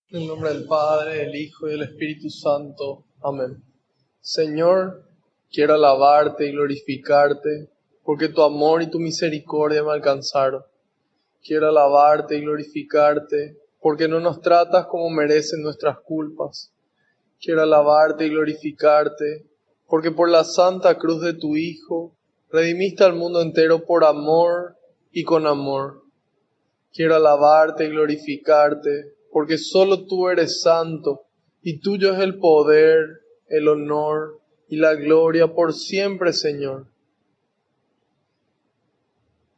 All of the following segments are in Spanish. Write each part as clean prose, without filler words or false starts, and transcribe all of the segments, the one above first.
En el nombre del Padre, del Hijo y del Espíritu Santo. Amén. Señor, quiero alabarte y glorificarte, porque tu amor y tu misericordia me alcanzaron. Quiero alabarte y glorificarte, porque no nos tratas como merecen nuestras culpas. Quiero alabarte y glorificarte, porque por la santa cruz de tu Hijo, redimiste al mundo entero por amor y con amor. Quiero alabarte y glorificarte, porque solo tú eres santo, y tuyo es el poder, el honor y la gloria por siempre, Señor.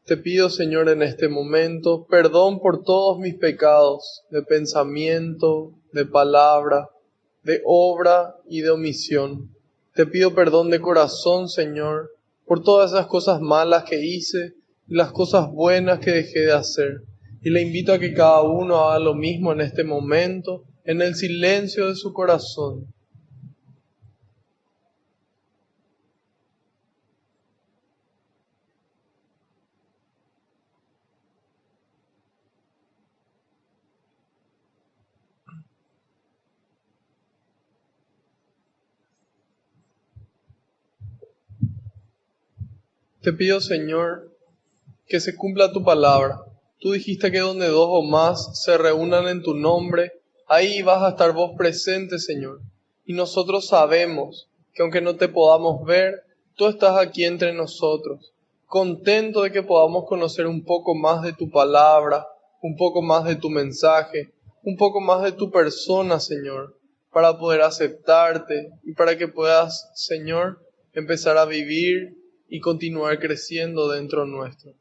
Te pido, Señor, en este momento, perdón por todos mis pecados, de pensamiento, de palabra, de obra y de omisión. Te pido perdón de corazón, Señor, por todas esas cosas malas que hice y las cosas buenas que dejé de hacer. Y le invito a que cada uno haga lo mismo en este momento, en el silencio de su corazón. Te pido, Señor, que se cumpla tu palabra. Tú dijiste que donde dos o más se reúnan en tu nombre, ahí vas a estar vos presente, Señor. Y nosotros sabemos que aunque no te podamos ver, tú estás aquí entre nosotros, contento de que podamos conocer un poco más de tu palabra, un poco más de tu mensaje, un poco más de tu persona, Señor, para poder aceptarte y para que puedas, Señor, empezar a vivir y continuar creciendo dentro nuestro.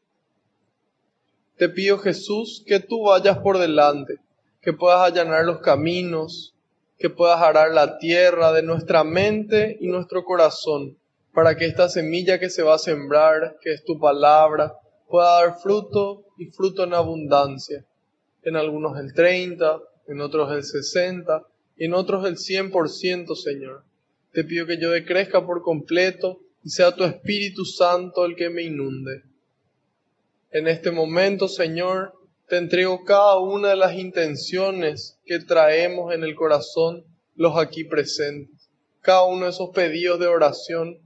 Te pido, Jesús, que tú vayas por delante, que puedas allanar los caminos, que puedas arar la tierra de nuestra mente y nuestro corazón, para que esta semilla que se va a sembrar, que es tu palabra, pueda dar fruto y fruto en abundancia. En algunos el 30, en otros el 60 y en otros el 100%, Señor. Te pido que yo decrezca por completo y sea tu Espíritu Santo el que me inunde. En este momento, Señor, te entrego cada una de las intenciones que traemos en el corazón los aquí presentes. Cada uno de esos pedidos de oración,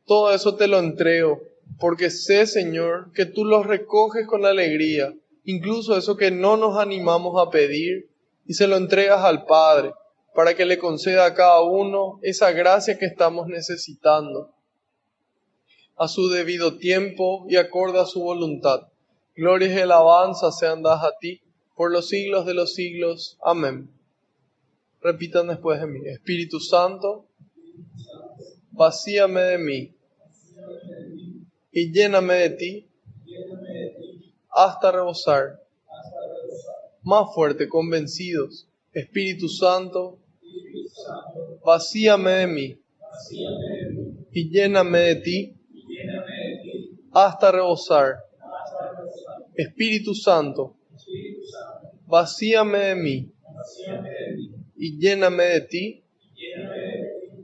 todo eso te lo entrego, porque sé, Señor, que tú los recoges con alegría, incluso eso que no nos animamos a pedir, y se lo entregas al Padre, para que le conceda a cada uno esa gracia que estamos necesitando, a su debido tiempo y acorde a su voluntad. Gloria y alabanza sean dadas a ti por los siglos de los siglos. Amén. Repitan después de mí. Espíritu Santo, vacíame de mí y lléname de ti hasta rebosar. Más fuerte, convencidos. Espíritu Santo, vacíame de mí y lléname de ti hasta rebosar. Espíritu Santo, vacíame de mí y lléname de ti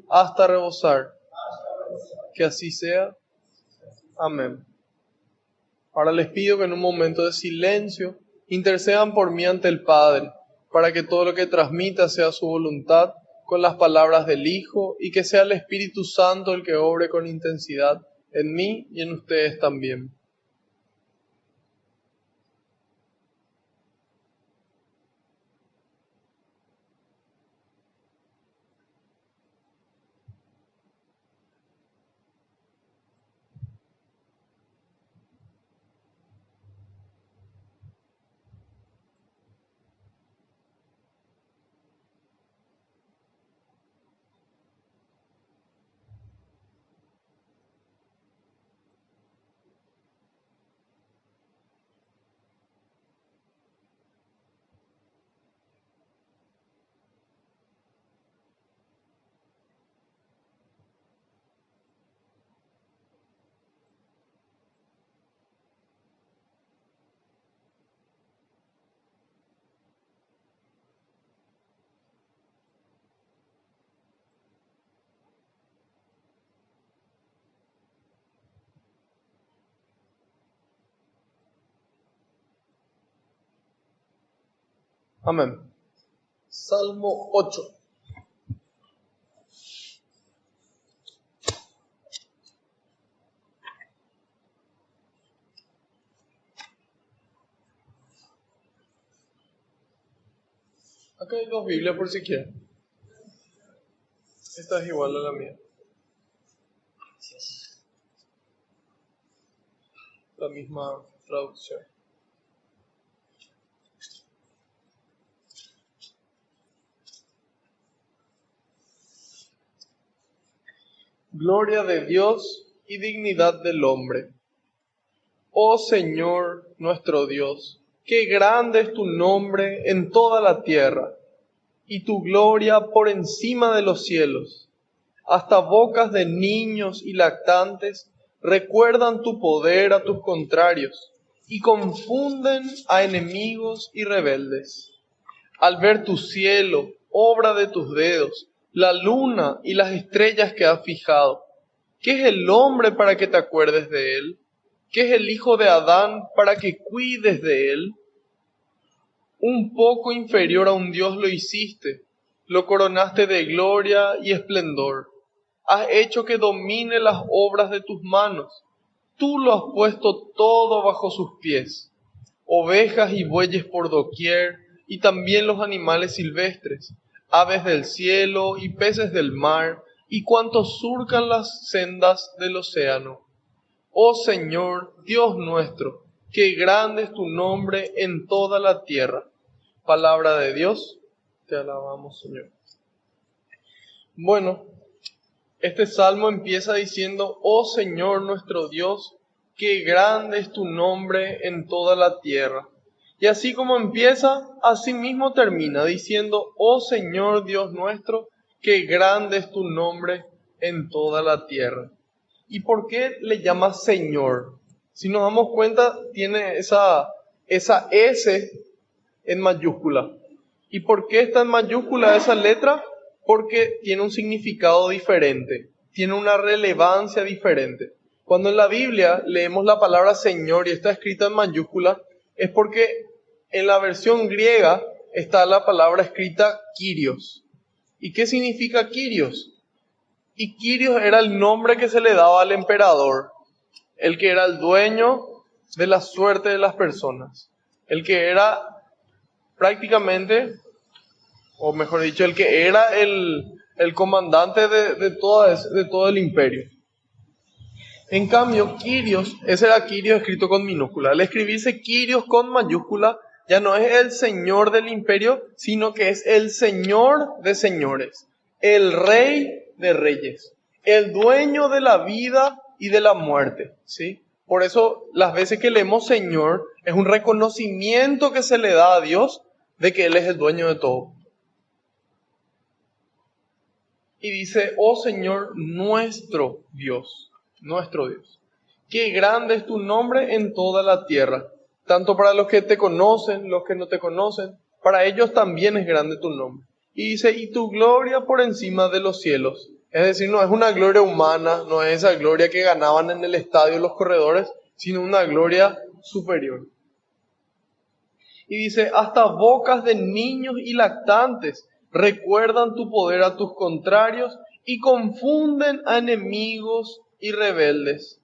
hasta rebosar. Que así sea. Amén. Ahora les pido que en un momento de silencio intercedan por mí ante el Padre, para que todo lo que transmita sea su voluntad con las palabras del Hijo y que sea el Espíritu Santo el que obre con intensidad en mí y en ustedes también. Amén. Salmo 8. Acá hay dos Biblias por si quieren. Esta es igual a la mía. La misma traducción. Gloria de Dios y dignidad del hombre. Oh Señor nuestro Dios, qué grande es tu nombre en toda la tierra, y tu gloria por encima de los cielos. Hasta bocas de niños y lactantes recuerdan tu poder a tus contrarios, y confunden a enemigos y rebeldes. Al ver tu cielo, obra de tus dedos, la luna y las estrellas que has fijado, ¿qué es el hombre para que te acuerdes de él? ¿Qué es el hijo de Adán para que cuides de él? Un poco inferior a un Dios lo hiciste, lo coronaste de gloria y esplendor. Has hecho que domine las obras de tus manos. Tú lo has puesto todo bajo sus pies. Ovejas y bueyes por doquier, y también los animales silvestres, aves del cielo y peces del mar, y cuantos surcan las sendas del océano. Oh Señor, Dios nuestro, qué grande es tu nombre en toda la tierra. Palabra de Dios, te alabamos, Señor. Bueno, este salmo empieza diciendo, oh Señor nuestro Dios, qué grande es tu nombre en toda la tierra. Y así como empieza, así mismo termina diciendo, oh Señor Dios nuestro, qué grande es tu nombre en toda la tierra. ¿Y por qué le llama Señor? Si nos damos cuenta, tiene esa S en mayúscula. ¿Y por qué está en mayúscula esa letra? Porque tiene un significado diferente, tiene una relevancia diferente. Cuando en la Biblia leemos la palabra Señor y está escrita en mayúscula, es porque en la versión griega está la palabra escrita Kyrios. ¿Y qué significa Kyrios? Y Kyrios era el nombre que se le daba al emperador, el que era el dueño de la suerte de las personas, el que era prácticamente, o mejor dicho, el que era el comandante de todo el imperio. En cambio, Kyrios, ese era Kyrios escrito con minúscula. Al escribirse Kyrios con mayúscula, ya no es el señor del imperio, sino que es el señor de señores, el rey de reyes, el dueño de la vida y de la muerte, ¿sí? Por eso, las veces que leemos Señor, es un reconocimiento que se le da a Dios de que Él es el dueño de todo. Y dice, oh Señor, nuestro Dios. Qué grande es tu nombre en toda la tierra, tanto para los que te conocen, los que no te conocen, para ellos también es grande tu nombre. Y dice, y tu gloria por encima de los cielos. Es decir, no es una gloria humana, no es esa gloria que ganaban en el estadio los corredores, sino una gloria superior. Y dice, hasta bocas de niños y lactantes recuerdan tu poder a tus contrarios y confunden a enemigos y rebeldes.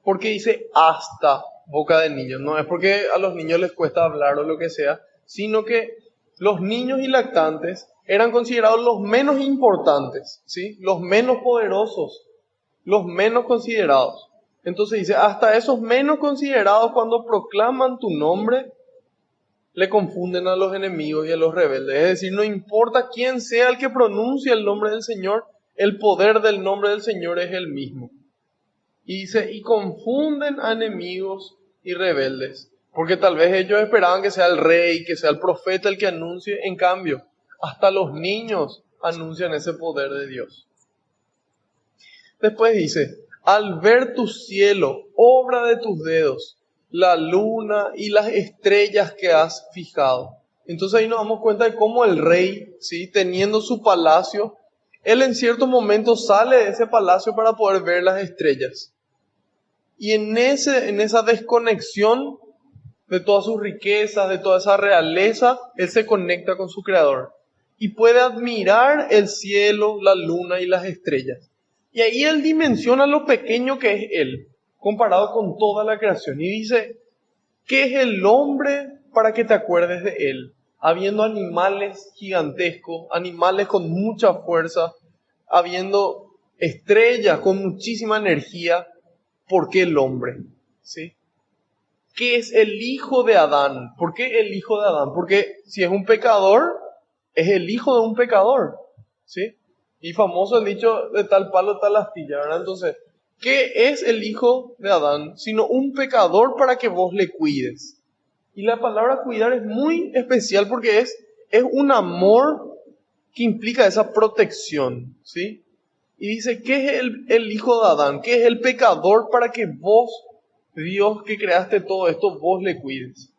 Porque dice hasta boca de niños. No es porque a los niños les cuesta hablar o lo que sea, sino que los niños y lactantes eran considerados los menos importantes, ¿sí? Los menos poderosos, los menos considerados. Entonces dice, hasta esos menos considerados cuando proclaman tu nombre, le confunden a los enemigos y a los rebeldes. Es decir, no importa quién sea el que pronuncie el nombre del Señor, el poder del nombre del Señor es el mismo. Y dice, y confunden a enemigos y rebeldes. Porque tal vez ellos esperaban que sea el rey, que sea el profeta el que anuncie. En cambio, hasta los niños anuncian ese poder de Dios. Después dice, al ver tu cielo, obra de tus dedos, la luna y las estrellas que has fijado. Entonces ahí nos damos cuenta de cómo el rey, ¿sí? Teniendo su palacio, él en ciertos momentos sale de ese palacio para poder ver las estrellas. Y en esa desconexión de todas sus riquezas, de toda esa realeza, él se conecta con su Creador y puede admirar el cielo, la luna y las estrellas. Y ahí él dimensiona lo pequeño que es él, comparado con toda la creación. Y dice, ¿qué es el hombre para que te acuerdes de él? Habiendo animales gigantescos, animales con mucha fuerza, habiendo estrellas con muchísima energía, ¿por qué el hombre? ¿Sí? ¿Qué es el hijo de Adán? ¿Por qué el hijo de Adán? Porque si es un pecador, es el hijo de un pecador, ¿sí? Y famoso el dicho de tal palo, tal astilla, ¿verdad? Entonces, ¿qué es el hijo de Adán? Sino un pecador para que vos le cuides. Y la palabra cuidar es muy especial porque es un amor que implica esa protección, ¿sí? Y dice, ¿qué es el hijo de Adán? ¿Qué es el pecador para que vos, Dios que creaste todo esto, vos le cuides?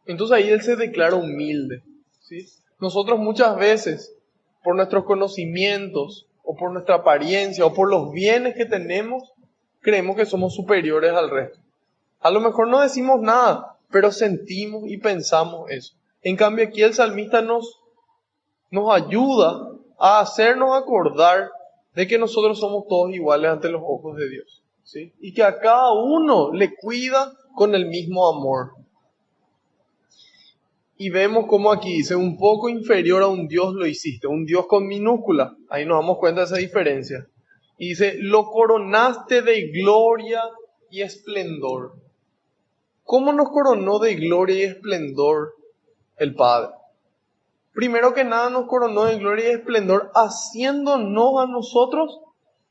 Entonces ahí él se declara humilde, ¿sí? Nosotros muchas veces, por nuestros conocimientos, o por nuestra apariencia, o por los bienes que tenemos, creemos que somos superiores al resto. A lo mejor no decimos nada, pero sentimos y pensamos eso. En cambio aquí el salmista nos ayuda a hacernos acordar de que nosotros somos todos iguales ante los ojos de Dios, ¿sí? Y que a cada uno le cuida con el mismo amor. Y vemos como aquí dice, un poco inferior a un Dios lo hiciste, un Dios con minúscula. Ahí nos damos cuenta de esa diferencia. Y dice, lo coronaste de gloria y esplendor. ¿Cómo nos coronó de gloria y esplendor el Padre? Primero que nada nos coronó de gloria y esplendor haciéndonos a nosotros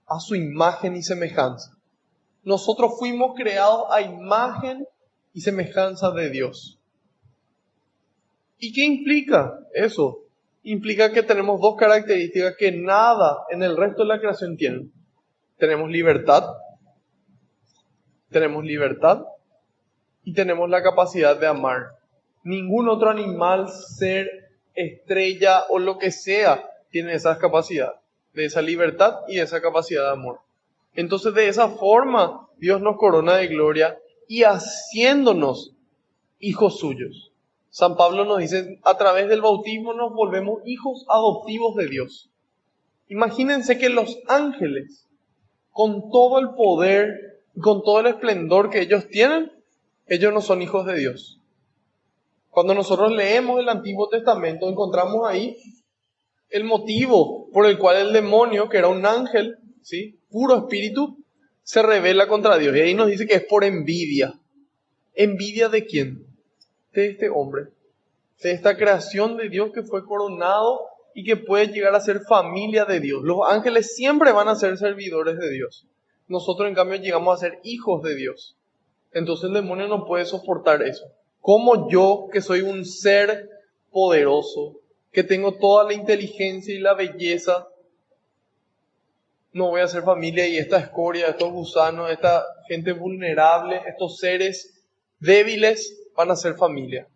a su imagen y semejanza. Nosotros fuimos creados a imagen y semejanza de Dios. ¿Y qué implica eso? Implica que tenemos dos características que nada en el resto de la creación tiene. Tenemos libertad y tenemos la capacidad de amar. Ningún otro animal, ser, estrella o lo que sea tiene esa capacidad, de esa libertad y esa capacidad de amor. Entonces de esa forma Dios nos corona de gloria y haciéndonos hijos suyos. San Pablo nos dice, a través del bautismo nos volvemos hijos adoptivos de Dios. Imagínense que los ángeles, con todo el poder, con todo el esplendor que ellos tienen, ellos no son hijos de Dios. Cuando nosotros leemos el Antiguo Testamento, encontramos ahí el motivo por el cual el demonio, que era un ángel, ¿sí?, puro espíritu, se rebela contra Dios. Y ahí nos dice que es por envidia. ¿Envidia de quién? De este hombre, de esta creación de Dios que fue coronado y que puede llegar a ser familia de Dios. Los ángeles siempre van a ser servidores de Dios. Nosotros en cambio llegamos a ser hijos de Dios. Entonces el demonio no puede soportar eso. Como yo, que soy un ser poderoso, que tengo toda la inteligencia y la belleza, no voy a ser familia y esta escoria, estos gusanos, esta gente vulnerable, estos seres débiles van a ser familia.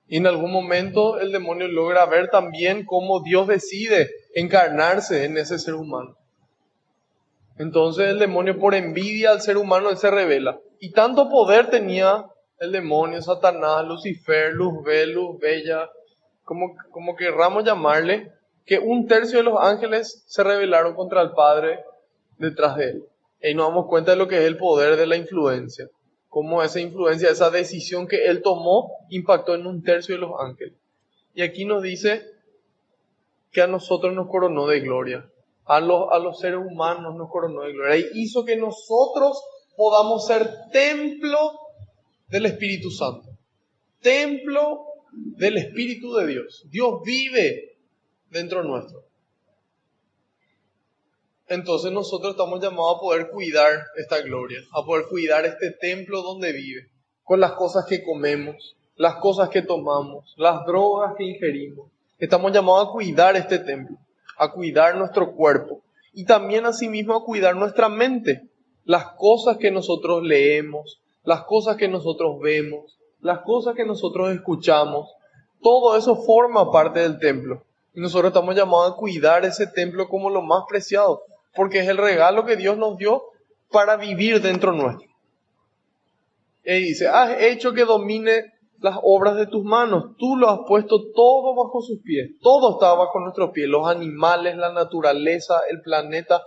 Y en algún momento el demonio logra ver también cómo Dios decide encarnarse en ese ser humano. Entonces el demonio, por envidia al ser humano, él se revela. Y tanto poder tenía el demonio, Satanás, Lucifer, Luzbel, Luzbella, como querramos llamarle, que 1/3 de los ángeles se rebelaron contra el Padre detrás de él. Y nos damos cuenta de lo que es el poder de la influencia. Cómo esa influencia, esa decisión que él tomó, impactó en 1/3 de los ángeles. Y aquí nos dice que a nosotros nos coronó de gloria. A los seres humanos nos coronó de gloria. Y hizo que nosotros podamos ser templo del Espíritu Santo. Templo del Espíritu de Dios. Dios vive dentro nuestro. Entonces nosotros estamos llamados a poder cuidar esta gloria, a poder cuidar este templo donde vive, con las cosas que comemos, las cosas que tomamos, las drogas que ingerimos. Estamos llamados a cuidar este templo, a cuidar nuestro cuerpo y también asimismo a cuidar nuestra mente, las cosas que nosotros leemos, las cosas que nosotros vemos, las cosas que nosotros escuchamos. Todo eso forma parte del templo y nosotros estamos llamados a cuidar ese templo como lo más preciado, porque es el regalo que Dios nos dio para vivir dentro nuestro. Y dice, has hecho que domine las obras de tus manos. Tú lo has puesto todo bajo sus pies. Todo está bajo nuestros pies. Los animales, la naturaleza, el planeta.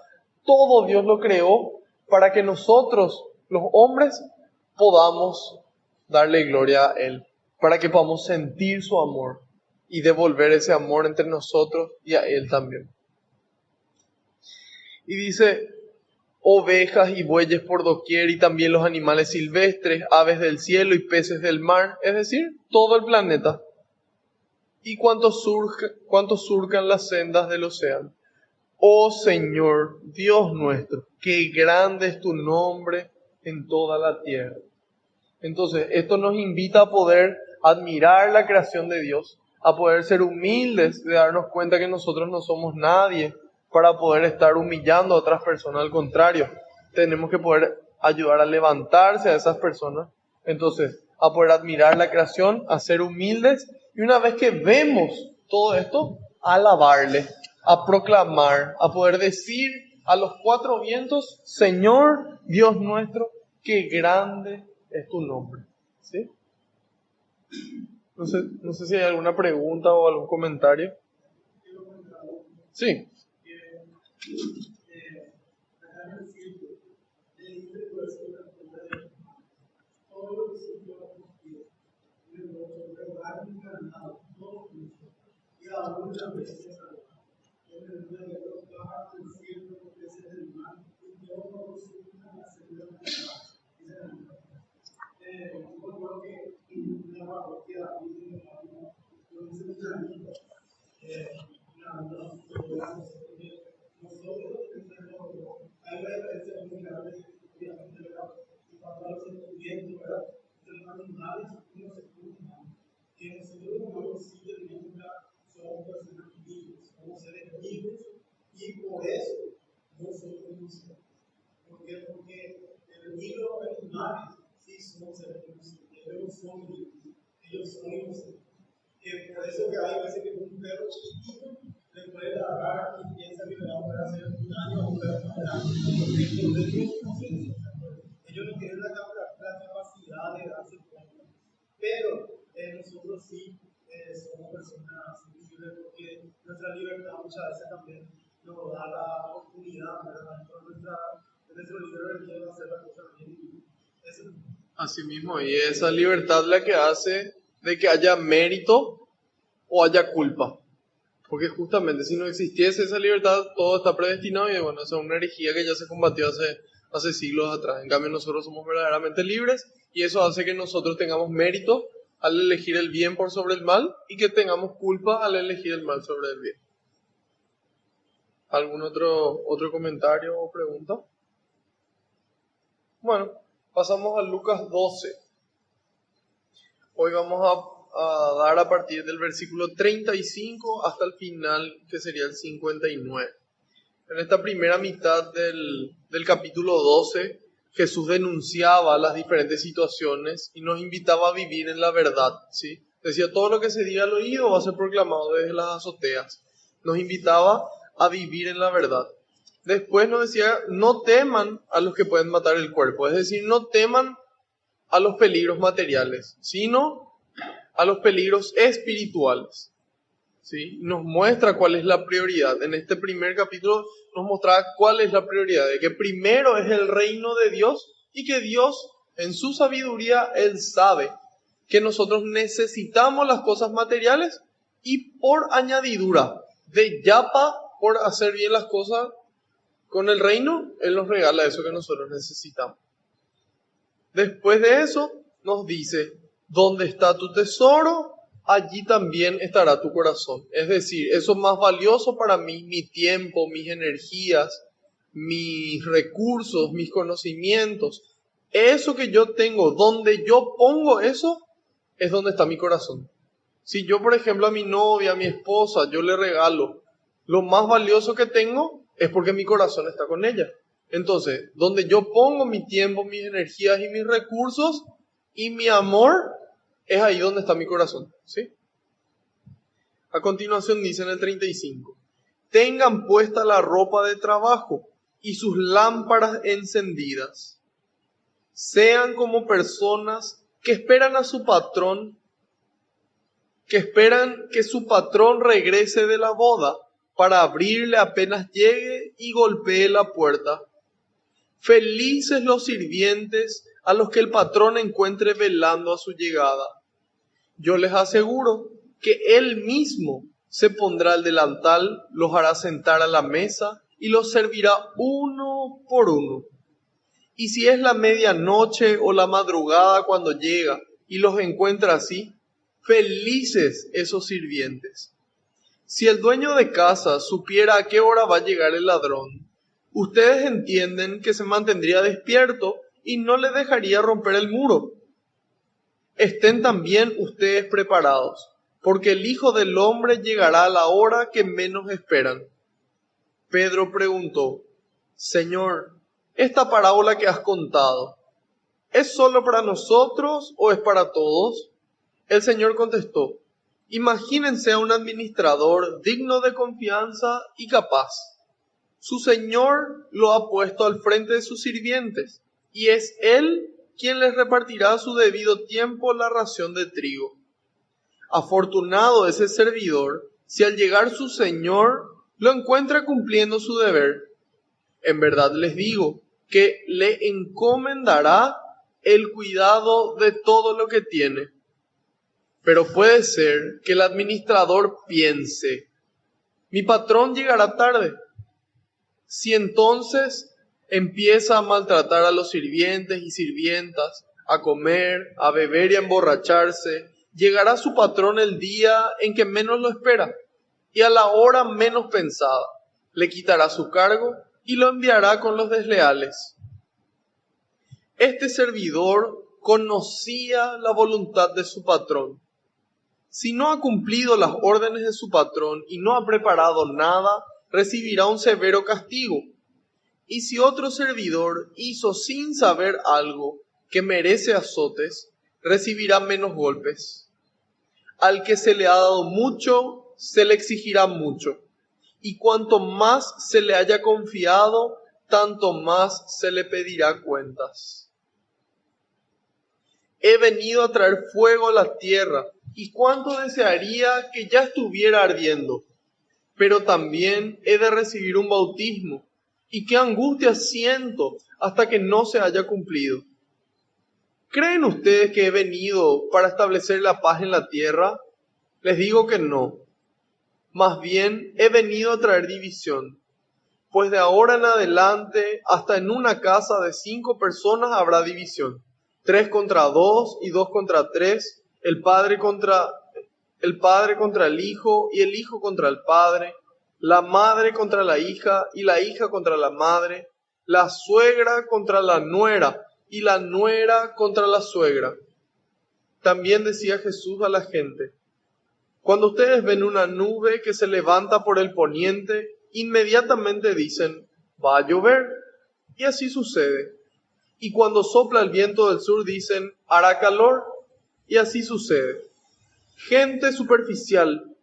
Todo Dios lo creó para que nosotros, los hombres, podamos darle gloria a Él. Para que podamos sentir su amor y devolver ese amor entre nosotros y a Él también. Y dice, ovejas y bueyes por doquier y también los animales silvestres, aves del cielo y peces del mar, es decir, todo el planeta. Y cuantos surcan las sendas del océano. Oh Señor, Dios nuestro, qué grande es tu nombre en toda la tierra. Entonces, esto nos invita a poder admirar la creación de Dios, a poder ser humildes, de darnos cuenta que nosotros no somos nadie para poder estar humillando a otras personas. Al contrario, tenemos que poder ayudar a levantarse a esas personas. Entonces, a poder admirar la creación, a ser humildes, y una vez que vemos todo esto, a alabarle, a proclamar, a poder decir a los cuatro vientos, Señor Dios nuestro, qué grande es tu nombre. ¿Sí? No sé si hay alguna pregunta o algún comentario. Sí. Así mismo, y esa libertad la que hace de que haya mérito o haya culpa. Porque justamente si no existiese esa libertad, todo está predestinado y bueno, esa es una herejía que ya se combatió hace siglos atrás. En cambio, nosotros somos verdaderamente libres y eso hace que nosotros tengamos mérito al elegir el bien por sobre el mal y que tengamos culpa al elegir el mal sobre el bien. ¿Algún otro comentario o pregunta? Bueno, pasamos a Lucas 12. Hoy vamos a dar a partir del versículo 35 hasta el final, que sería el 59. En esta primera mitad del capítulo 12, Jesús denunciaba las diferentes situaciones y nos invitaba a vivir en la verdad, ¿sí? Decía, todo lo que se diga al oído va a ser proclamado desde las azoteas. Nos invitaba a vivir en la verdad. Después nos decía, no teman a los que pueden matar el cuerpo, es decir, no teman a los peligros materiales, sino a los peligros espirituales. ¿Sí? Nos muestra cuál es la prioridad. En este primer capítulo nos mostraba cuál es la prioridad, de que primero es el reino de Dios y que Dios, en su sabiduría, Él sabe que nosotros necesitamos las cosas materiales y por añadidura, de yapa, por hacer bien las cosas con el reino, Él nos regala eso que nosotros necesitamos. Después de eso, nos dice, ¿dónde está tu tesoro? Allí también estará tu corazón. Es decir, eso es más valioso para mí, mi tiempo, mis energías, mis recursos, mis conocimientos. Eso que yo tengo, donde yo pongo eso, es donde está mi corazón. Si yo, por ejemplo, a mi novia, a mi esposa, yo le regalo lo más valioso que tengo, es porque mi corazón está con ella. Entonces, donde yo pongo mi tiempo, mis energías y mis recursos y mi amor, es ahí donde está mi corazón, ¿sí? A continuación dice en el 35, tengan puesta la ropa de trabajo y sus lámparas encendidas. Sean como personas que esperan a su patrón, que esperan que su patrón regrese de la boda para abrirle apenas llegue y golpee la puerta. Felices los sirvientes a los que el patrón encuentre velando a su llegada. Yo les aseguro que él mismo se pondrá el delantal, los hará sentar a la mesa y los servirá uno por uno. Y si es la medianoche o la madrugada cuando llega y los encuentra así, felices esos sirvientes. Si el dueño de casa supiera a qué hora va a llegar el ladrón, ustedes entienden que se mantendría despierto y no le dejaría romper el muro. Estén también ustedes preparados, porque el Hijo del Hombre llegará a la hora que menos esperan. Pedro preguntó: Señor, esta parábola que has contado, ¿es solo para nosotros o es para todos? El Señor contestó: Imagínense a un administrador digno de confianza y capaz. Su Señor lo ha puesto al frente de sus sirvientes, y es Él quien les repartirá a su debido tiempo la ración de trigo. Afortunado ese servidor si al llegar su Señor lo encuentra cumpliendo su deber. En verdad les digo que le encomendará el cuidado de todo lo que tiene. Pero puede ser que el administrador piense: mi patrón llegará tarde. Si entonces empieza a maltratar a los sirvientes y sirvientas, a comer, a beber y a emborracharse, llegará su patrón el día en que menos lo espera y a la hora menos pensada. Le quitará su cargo y lo enviará con los desleales. Este servidor conocía la voluntad de su patrón. Si no ha cumplido las órdenes de su patrón y no ha preparado nada, recibirá un severo castigo. Y si otro servidor hizo sin saber algo que merece azotes, recibirá menos golpes. Al que se le ha dado mucho, se le exigirá mucho. Y cuanto más se le haya confiado, tanto más se le pedirá cuentas. He venido a traer fuego a la tierra, y cuánto desearía que ya estuviera ardiendo. Pero también he de recibir un bautismo, y qué angustia siento hasta que no se haya cumplido. ¿Creen ustedes que he venido para establecer la paz en la tierra? Les digo que no. Más bien he venido a traer división. Pues de ahora en adelante, hasta en una casa de 5 personas habrá división. 3 contra 2 y 2 contra 3, el padre contra el hijo y el hijo contra el padre, la madre contra la hija y la hija contra la madre, la suegra contra la nuera y la nuera contra la suegra. También decía Jesús a la gente: cuando ustedes ven una nube que se levanta por el poniente, inmediatamente dicen: va a llover, y así sucede. Y cuando sopla el viento del sur dicen: hará calor, y así sucede. Gente superficial,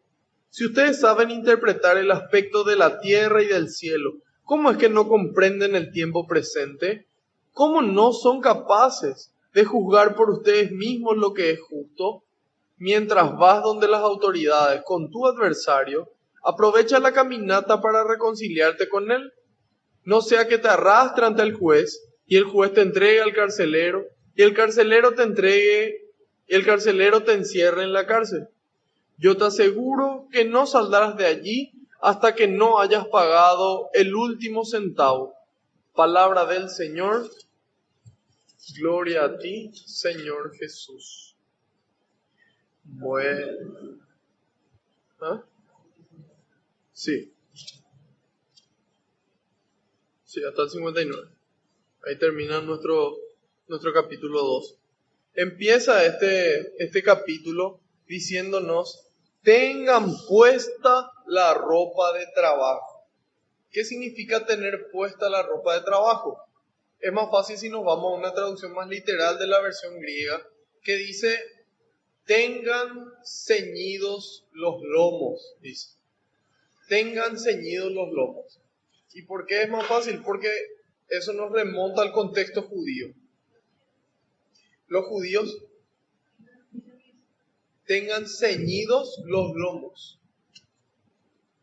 si ustedes saben interpretar el aspecto de la tierra y del cielo, ¿cómo es que no comprenden el tiempo presente? ¿Cómo no son capaces de juzgar por ustedes mismos lo que es justo? Mientras vas donde las autoridades con tu adversario, aprovecha la caminata para reconciliarte con él. No sea que te arrastre ante el juez y el juez te entregue al carcelero y el carcelero te encierre en la cárcel. Yo te aseguro que no saldrás de allí hasta que no hayas pagado el último centavo. Palabra del Señor. Gloria a ti, Señor Jesús. Bueno. ¿Ah? Sí. Sí, hasta el 59. Ahí termina nuestro capítulo 2. Empieza este capítulo diciéndonos: tengan puesta la ropa de trabajo. ¿Qué significa tener puesta la ropa de trabajo? Es más fácil si nos vamos a una traducción más literal de la versión griega, que dice: tengan ceñidos los lomos, dice. Tengan ceñidos los lomos. ¿Y por qué es más fácil? Porque eso nos remonta al contexto judío. los judíos tengan ceñidos los lomos.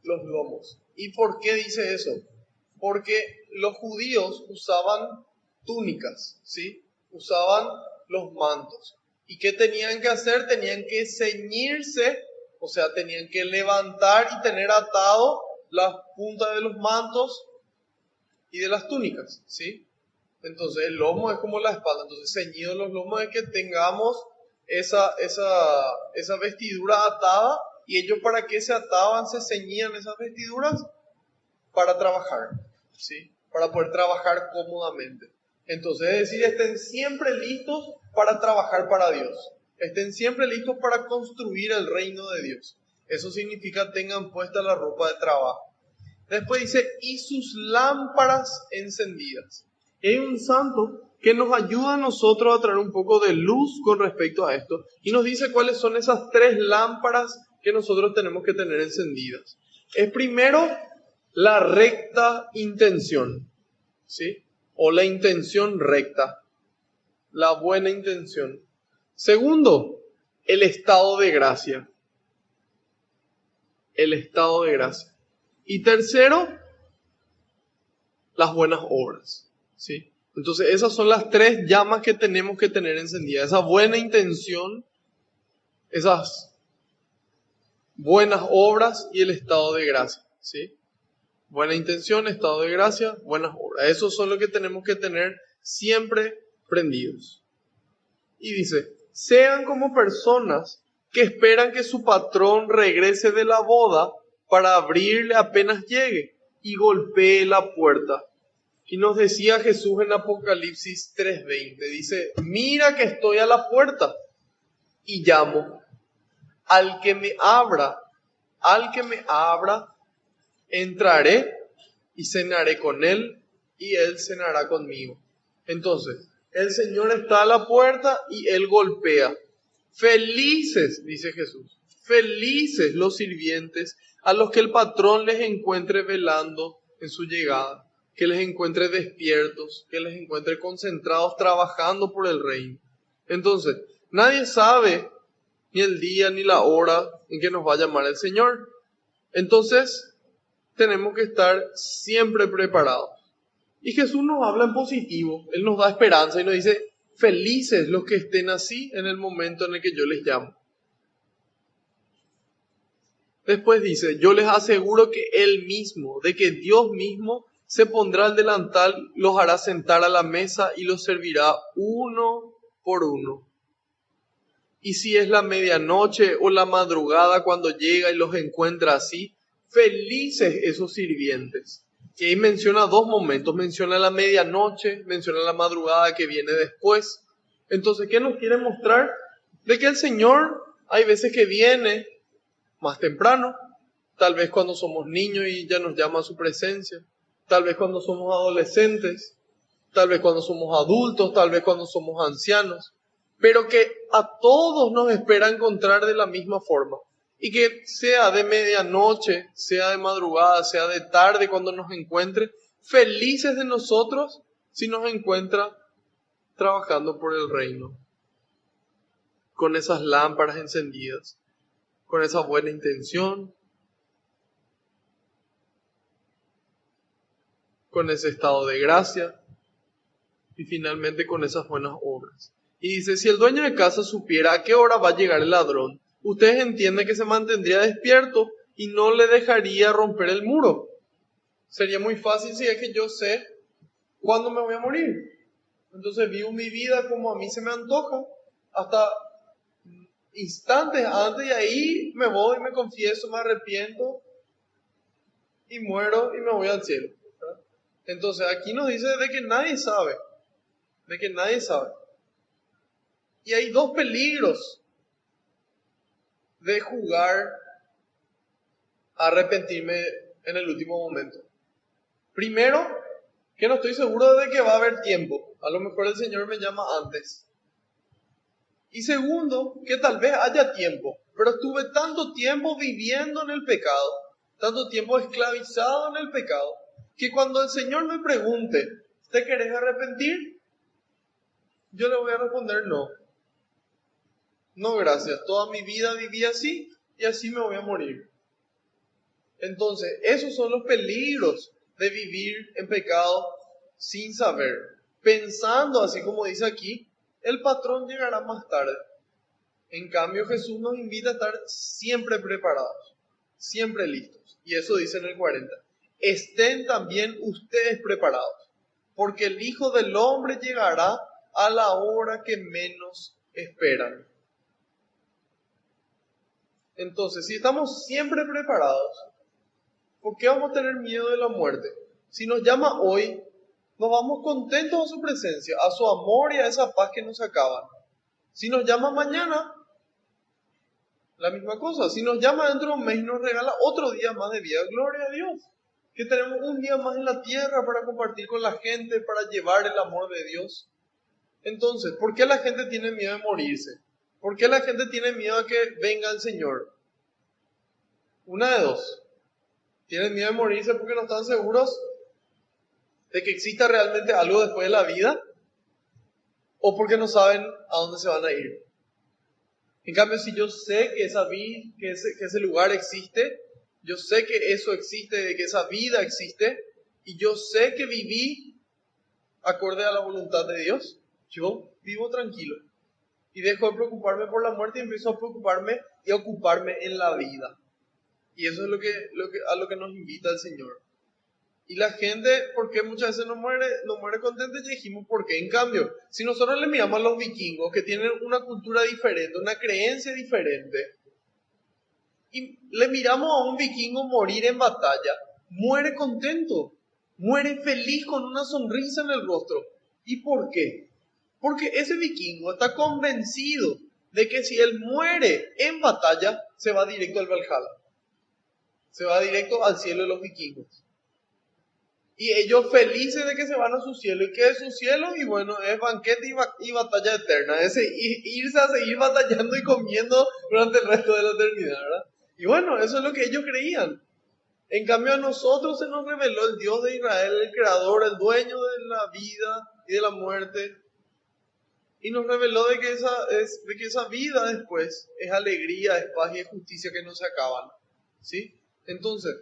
Los lomos. ¿Y por qué dice eso? Porque los judíos usaban túnicas, ¿sí? Usaban los mantos. ¿Y qué tenían que hacer? Tenían que ceñirse, o sea, tenían que levantar y tener atado las puntas de los mantos y de las túnicas, ¿sí? Entonces el lomo es como la espalda. Entonces ceñidos los lomos es que tengamos esa vestidura atada. ¿Y ellos para qué se ataban, se ceñían esas vestiduras? Para trabajar, ¿sí? Para poder trabajar cómodamente. Entonces, es decir, estén siempre listos para trabajar para Dios. Estén siempre listos para construir el reino de Dios. Eso significa tengan puesta la ropa de trabajo. Después dice, y sus lámparas encendidas. Y hay un santo que nos ayuda a nosotros a traer un poco de luz con respecto a esto. Y nos dice cuáles son esas 3 lámparas que nosotros tenemos que tener encendidas. Es primero la recta intención, ¿sí? O la intención recta, la buena intención. Segundo, el estado de gracia. El estado de gracia. Y tercero, las buenas obras, ¿sí? Entonces esas son las 3 llamas que tenemos que tener encendidas. Esa buena intención, esas buenas obras y el estado de gracia, ¿sí? Buena intención, estado de gracia, buenas obras. Esos son los que tenemos que tener siempre prendidos. Y dice, sean como personas que esperan que su patrón regrese de la boda para abrirle apenas llegue y golpee la puerta. Y nos decía Jesús en Apocalipsis 3:20, dice, mira que estoy a la puerta y llamo. Al que me abra, entraré y cenaré con él y él cenará conmigo. Entonces, el Señor está a la puerta y él golpea. Felices, dice Jesús, felices los sirvientes a los que el patrón les encuentre velando en su llegada, que les encuentre despiertos, que les encuentre concentrados trabajando por el reino. Entonces, nadie sabe ni el día ni la hora en que nos va a llamar el Señor. Entonces, tenemos que estar siempre preparados. Y Jesús nos habla en positivo, Él nos da esperanza y nos dice, felices los que estén así en el momento en el que yo les llamo. Después dice, yo les aseguro que Él mismo, de que Dios mismo se pondrá al delantal, los hará sentar a la mesa y los servirá uno por uno. Y si es la medianoche o la madrugada cuando llega y los encuentra así, felices esos sirvientes. Y ahí menciona 2 momentos, menciona la medianoche, menciona la madrugada que viene después. Entonces, ¿qué nos quiere mostrar? De que el Señor hay veces que viene más temprano, tal vez cuando somos niños y ya nos llama a su presencia, tal vez cuando somos adolescentes, tal vez cuando somos adultos, tal vez cuando somos ancianos, pero que a todos nos espera encontrar de la misma forma. Y que sea de medianoche, sea de madrugada, sea de tarde cuando nos encuentre, felices de nosotros si nos encuentra trabajando por el reino, con esas lámparas encendidas, con esa buena intención, con ese estado de gracia y finalmente con esas buenas obras. Y dice, si el dueño de casa supiera a qué hora va a llegar el ladrón, ustedes entienden que se mantendría despierto y no le dejaría romper el muro. Sería muy fácil si es que yo sé cuándo me voy a morir. Entonces vivo mi vida como a mí se me antoja, hasta instantes antes, y ahí me voy, me confieso, me arrepiento y muero y me voy al cielo. ¿Verdad? Entonces aquí nos dice de que nadie sabe, de que nadie sabe. Y hay 2 peligros de jugar a arrepentirme en el último momento. Primero, que no estoy seguro de que va a haber tiempo. A lo mejor el Señor me llama antes. Y segundo, que tal vez haya tiempo, pero estuve tanto tiempo viviendo en el pecado, tanto tiempo esclavizado en el pecado, que cuando el Señor me pregunte, ¿te querés arrepentir? Yo le voy a responder no. No, gracias. Toda mi vida viví así y así me voy a morir. Entonces, esos son los peligros de vivir en pecado sin saber. Pensando, así como dice aquí, el patrón llegará más tarde. En cambio, Jesús nos invita a estar siempre preparados, siempre listos. Y eso dice en el 40. Estén también ustedes preparados, porque el Hijo del Hombre llegará a la hora que menos esperan. Entonces, si estamos siempre preparados, ¿por qué vamos a tener miedo de la muerte? Si nos llama hoy, nos vamos contentos a su presencia, a su amor y a esa paz que nos acaba. Si nos llama mañana, la misma cosa. Si nos llama dentro de un mes y nos regala otro día más de vida, gloria a Dios. Que tenemos un día más en la tierra para compartir con la gente, para llevar el amor de Dios. Entonces, ¿por qué la gente tiene miedo de morirse? ¿Por qué la gente tiene miedo a que venga el Señor? Una de dos. Tienen miedo de morirse porque no están seguros de que exista realmente algo después de la vida, o porque no saben a dónde se van a ir. En cambio, si yo sé que ese lugar existe, yo sé que eso existe, que esa vida existe, y yo sé que viví acorde a la voluntad de Dios, yo vivo tranquilo. Y dejo de preocuparme por la muerte y empiezo a preocuparme y a ocuparme en la vida. Y eso es a lo que nos invita el Señor. Y la gente, ¿por qué muchas veces no muere contenta? Ya dijimos por qué. En cambio, si nosotros le miramos a los vikingos que tienen una cultura diferente, una creencia diferente, y le miramos a un vikingo morir en batalla, muere contento, muere feliz con una sonrisa en el rostro. ¿Y por qué? Porque ese vikingo está convencido de que si él muere en batalla, se va directo al Valhalla. Se va directo al cielo de los vikingos. Y ellos felices de que se van a su cielo. ¿Y qué es su cielo? Y bueno, es banquete y batalla eterna. Es irse a seguir batallando y comiendo durante el resto de la eternidad, ¿verdad? Y bueno, eso es lo que ellos creían. En cambio a nosotros se nos reveló el Dios de Israel, el creador, el dueño de la vida y de la muerte. Y nos reveló de que esa vida después es alegría, es paz y es justicia que no se acaban. ¿Sí? Entonces,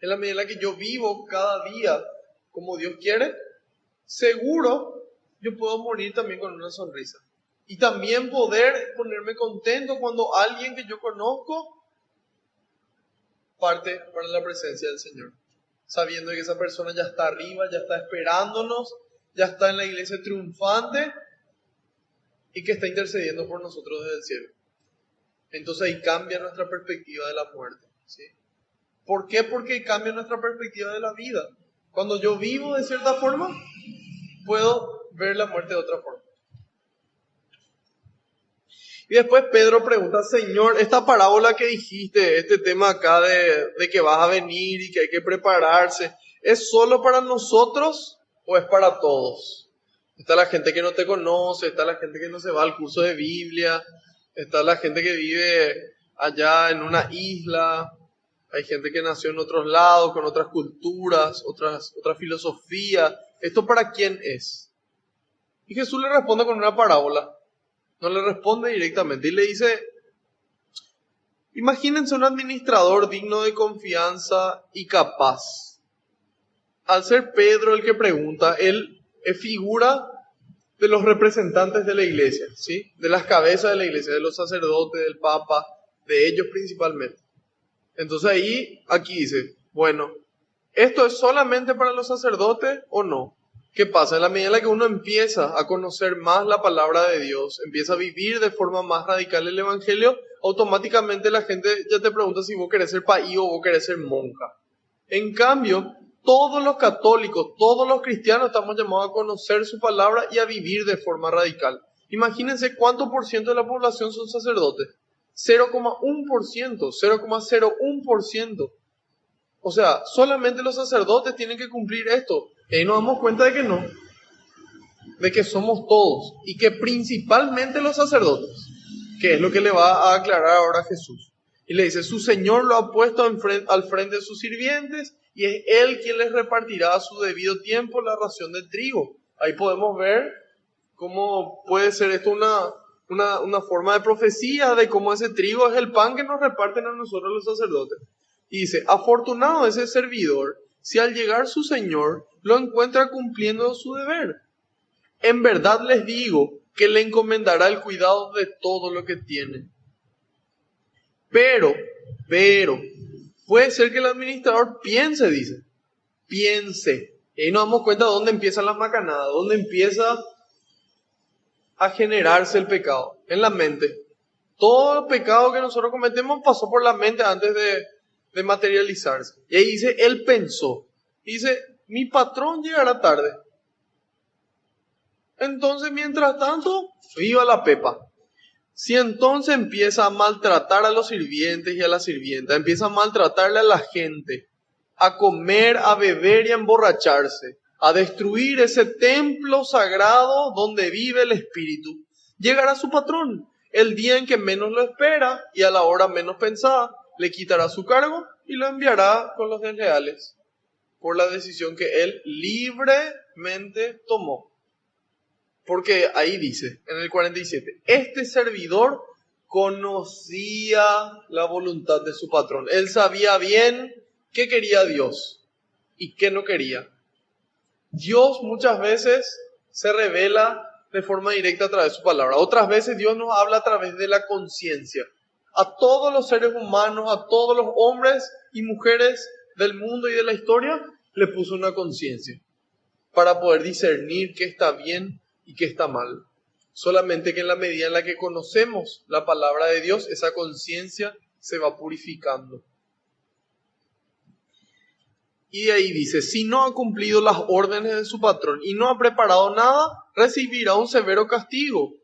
en la medida en la que yo vivo cada día como Dios quiere, seguro yo puedo morir también con una sonrisa. Y también poder ponerme contento cuando alguien que yo conozco parte para la presencia del Señor. Sabiendo que esa persona ya está arriba, ya está esperándonos, ya está en la iglesia triunfante y que está intercediendo por nosotros desde el cielo. Entonces ahí cambia nuestra perspectiva de la muerte, ¿sí? ¿Por qué? Porque cambia nuestra perspectiva de la vida. Cuando yo vivo de cierta forma, puedo ver la muerte de otra forma. Y después Pedro pregunta, Señor, esta parábola que dijiste, este tema acá de que vas a venir y que hay que prepararse, ¿es solo para nosotros o es para todos? Está la gente que no te conoce, está la gente que no se va al curso de Biblia, está la gente que vive allá en una isla, hay gente que nació en otros lados, con otras culturas, otra filosofía. ¿Esto para quién es? Y Jesús le responde con una parábola. No le responde directamente y le dice, imagínense un administrador digno de confianza y capaz. Al ser Pedro el que pregunta, él es figura de los representantes de la iglesia, ¿sí? De las cabezas de la iglesia, de los sacerdotes, del papa, de ellos principalmente. Entonces aquí dice, bueno, ¿esto es solamente para los sacerdotes o no? ¿Qué pasa? En la medida en la que uno empieza a conocer más la palabra de Dios, empieza a vivir de forma más radical el evangelio, automáticamente la gente ya te pregunta si vos querés ser paí o vos querés ser monja. En cambio, todos los católicos, todos los cristianos estamos llamados a conocer su palabra y a vivir de forma radical. Imagínense cuánto por ciento de la población son sacerdotes. 0,1%, 0,01%. O sea, solamente los sacerdotes tienen que cumplir esto. Y ahí nos damos cuenta de que no. De que somos todos. Y que principalmente los sacerdotes. Que es lo que le va a aclarar ahora Jesús. Y le dice, su Señor lo ha puesto al frente de sus sirvientes y es Él quien les repartirá a su debido tiempo la ración de trigo. Ahí podemos ver ¿Cómo puede ser esto una forma de profecía de cómo ese trigo es el pan que nos reparten a nosotros los sacerdotes? Y dice, afortunado ese servidor si al llegar su señor lo encuentra cumpliendo su deber. En verdad les digo que le encomendará el cuidado de todo lo que tiene. Pero, puede ser que el administrador piense, dice, piense. Y ahí nos damos cuenta de dónde empiezan las macanadas, dónde empieza a generarse el pecado, en la mente. Todo el pecado que nosotros cometemos pasó por la mente antes de materializarse. Y ahí dice, él pensó. Dice, mi patrón llegará tarde. Entonces, mientras tanto, viva la pepa. Si entonces empieza a maltratar a los sirvientes y a las sirvientas, empieza a maltratarle a la gente, a comer, a beber y a emborracharse, a destruir ese templo sagrado donde vive el Espíritu, llegará su patrón el día en que menos lo espera y a la hora menos pensada, le quitará su cargo y lo enviará con los desleales por la decisión que él libremente tomó. Porque ahí dice, en el 47, este servidor conocía la voluntad de su patrón. Él sabía bien qué quería Dios y qué no quería. Dios muchas veces se revela de forma directa a través de su palabra. Otras veces Dios nos habla a través de la conciencia. A todos los seres humanos, a todos los hombres y mujeres del mundo y de la historia, le puso una conciencia para poder discernir qué está bien y qué está mal. Solamente que en la medida en la que conocemos la palabra de Dios, esa conciencia se va purificando. Y de ahí dice, si no ha cumplido las órdenes de su patrón y no ha preparado nada, recibirá un severo castigo.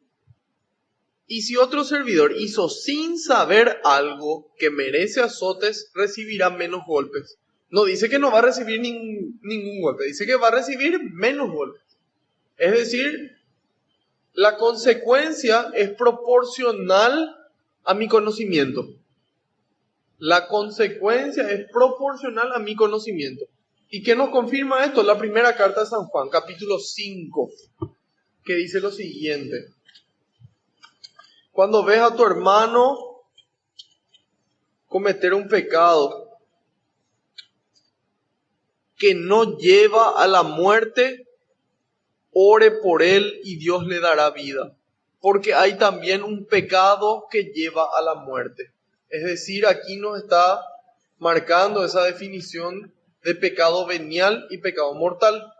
Y si otro servidor hizo sin saber algo que merece azotes, recibirá menos golpes. No dice que no va a recibir ningún golpe, dice que va a recibir menos golpes. Es decir, la consecuencia es proporcional a mi conocimiento. La consecuencia es proporcional a mi conocimiento. ¿Y qué nos confirma esto? La primera carta de San Juan, capítulo 5, que dice lo siguiente. Cuando ves a tu hermano cometer un pecado que no lleva a la muerte, ore por él y Dios le dará vida. Porque hay también un pecado que lleva a la muerte. Es decir, aquí nos está marcando esa definición de pecado venial y pecado mortal.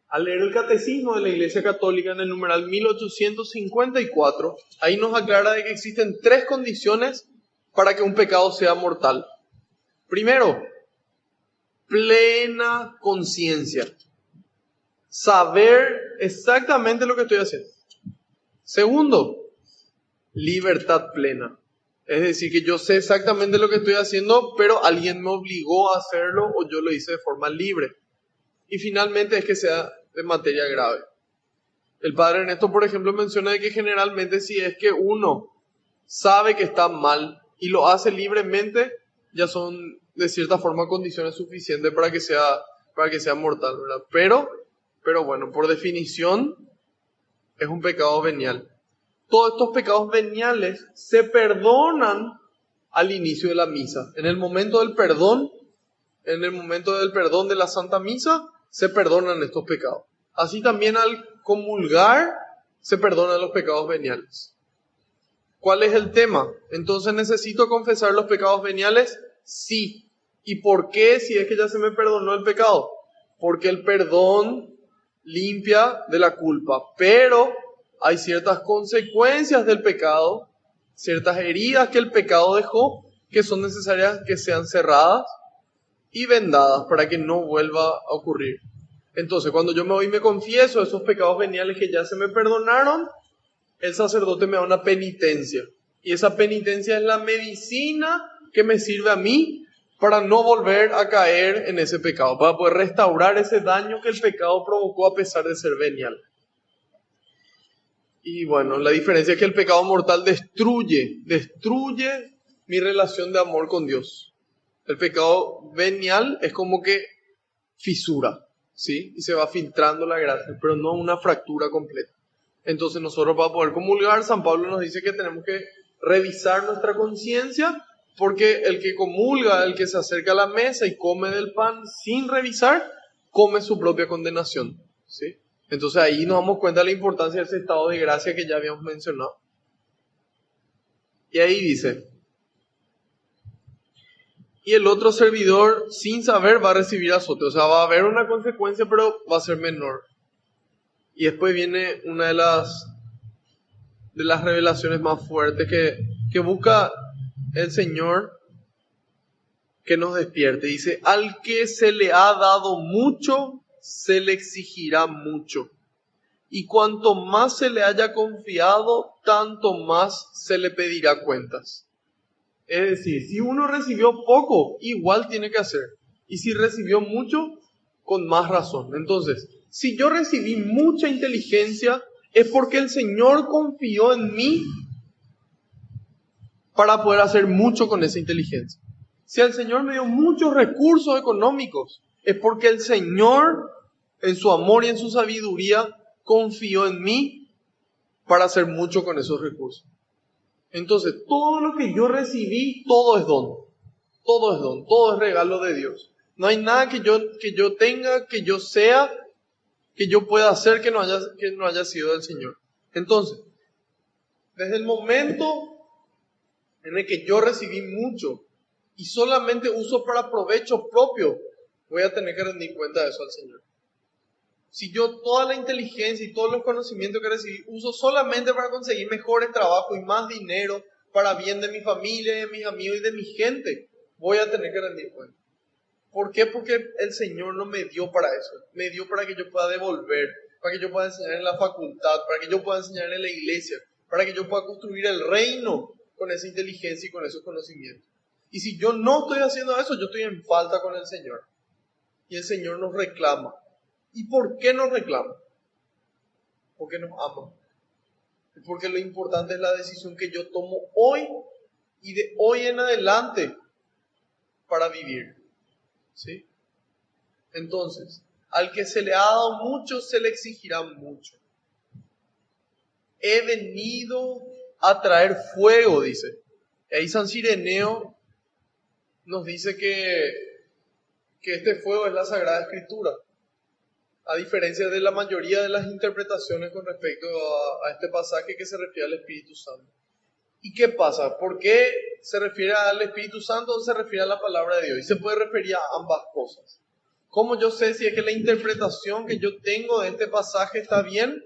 Al leer el Catecismo de la Iglesia Católica en el numeral 1854, ahí nos aclara de que existen 3 condiciones para que un pecado sea mortal. Primero, plena conciencia. Saber exactamente lo que estoy haciendo. Segundo, libertad plena. Es decir, que yo sé exactamente lo que estoy haciendo, pero alguien me obligó a hacerlo o yo lo hice de forma libre. Y finalmente es que sea de materia grave. El padre Ernesto, por ejemplo, menciona de que generalmente si es que uno sabe que está mal y lo hace libremente, ya son de cierta forma condiciones suficientes para que sea mortal, ¿verdad? Pero bueno, por definición es un pecado venial. Todos estos pecados veniales se perdonan al inicio de la misa. En el momento del perdón de la Santa Misa, se perdonan estos pecados. Así también al comulgar se perdonan los pecados veniales. ¿Cuál es el tema? Entonces, ¿necesito confesar los pecados veniales? Sí. ¿Y por qué si es que ya se me perdonó el pecado? Porque el perdón limpia de la culpa, pero hay ciertas consecuencias del pecado, ciertas heridas que el pecado dejó, que son necesarias que sean cerradas y vendadas para que no vuelva a ocurrir. Entonces, cuando yo me voy y me confieso esos pecados veniales que ya se me perdonaron, el sacerdote me da una penitencia. Y esa penitencia es la medicina que me sirve a mí para no volver a caer en ese pecado, para poder restaurar ese daño que el pecado provocó a pesar de ser venial. Y bueno, la diferencia es que el pecado mortal destruye mi relación de amor con Dios. El pecado venial es como que fisura, ¿sí? Y se va filtrando la gracia, pero no una fractura completa. Entonces nosotros para poder comulgar, San Pablo nos dice que tenemos que revisar nuestra conciencia, porque el que comulga, el que se acerca a la mesa y come del pan sin revisar, come su propia condenación, ¿sí? Entonces ahí nos damos cuenta de la importancia de ese estado de gracia que ya habíamos mencionado. Y ahí dice, y el otro servidor sin saber va a recibir azote, o sea, va a haber una consecuencia, pero va a ser menor. Y después viene una de las revelaciones más fuertes que busca el Señor que nos despierte. Dice, al que se le ha dado mucho, se le exigirá mucho. Y cuanto más se le haya confiado, tanto más se le pedirá cuentas. Es decir, si uno recibió poco, igual tiene que hacer. Y si recibió mucho, con más razón. Entonces, si yo recibí mucha inteligencia, es porque el Señor confió en mí para poder hacer mucho con esa inteligencia. Si el Señor me dio muchos recursos económicos, es porque el Señor, en su amor y en su sabiduría, confió en mí para hacer mucho con esos recursos. Entonces, todo lo que yo recibí, todo es don. Todo es don, todo es regalo de Dios. No hay nada que yo tenga, que yo sea, que yo pueda hacer que no haya sido del Señor. Entonces, desde el momento en el que yo recibí mucho y solamente uso para provecho propio, voy a tener que rendir cuenta de eso al Señor. Si yo toda la inteligencia y todos los conocimientos que recibí uso solamente para conseguir mejores trabajos y más dinero para bien de mi familia, de mis amigos y de mi gente, voy a tener que rendir cuenta. ¿Por qué? Porque el Señor no me dio para eso. Me dio para que yo pueda devolver, para que yo pueda enseñar en la facultad, para que yo pueda enseñar en la iglesia, para que yo pueda construir el reino con esa inteligencia y con esos conocimientos. Y si yo no estoy haciendo eso, yo estoy en falta con el Señor. Y el Señor nos reclama. ¿Y por qué nos reclama? Porque nos ama. Porque lo importante es la decisión que yo tomo hoy y de hoy en adelante para vivir. ¿Sí? Entonces, al que se le ha dado mucho, se le exigirá mucho. He venido a traer fuego, dice. Y ahí San Cireneo nos dice que este fuego es la Sagrada Escritura, a diferencia de la mayoría de las interpretaciones con respecto a este pasaje que se refiere al Espíritu Santo. ¿Y qué pasa? ¿Por qué se refiere al Espíritu Santo o se refiere a la palabra de Dios? Y se puede referir a ambas cosas. ¿Cómo yo sé si es que la interpretación que yo tengo de este pasaje está bien?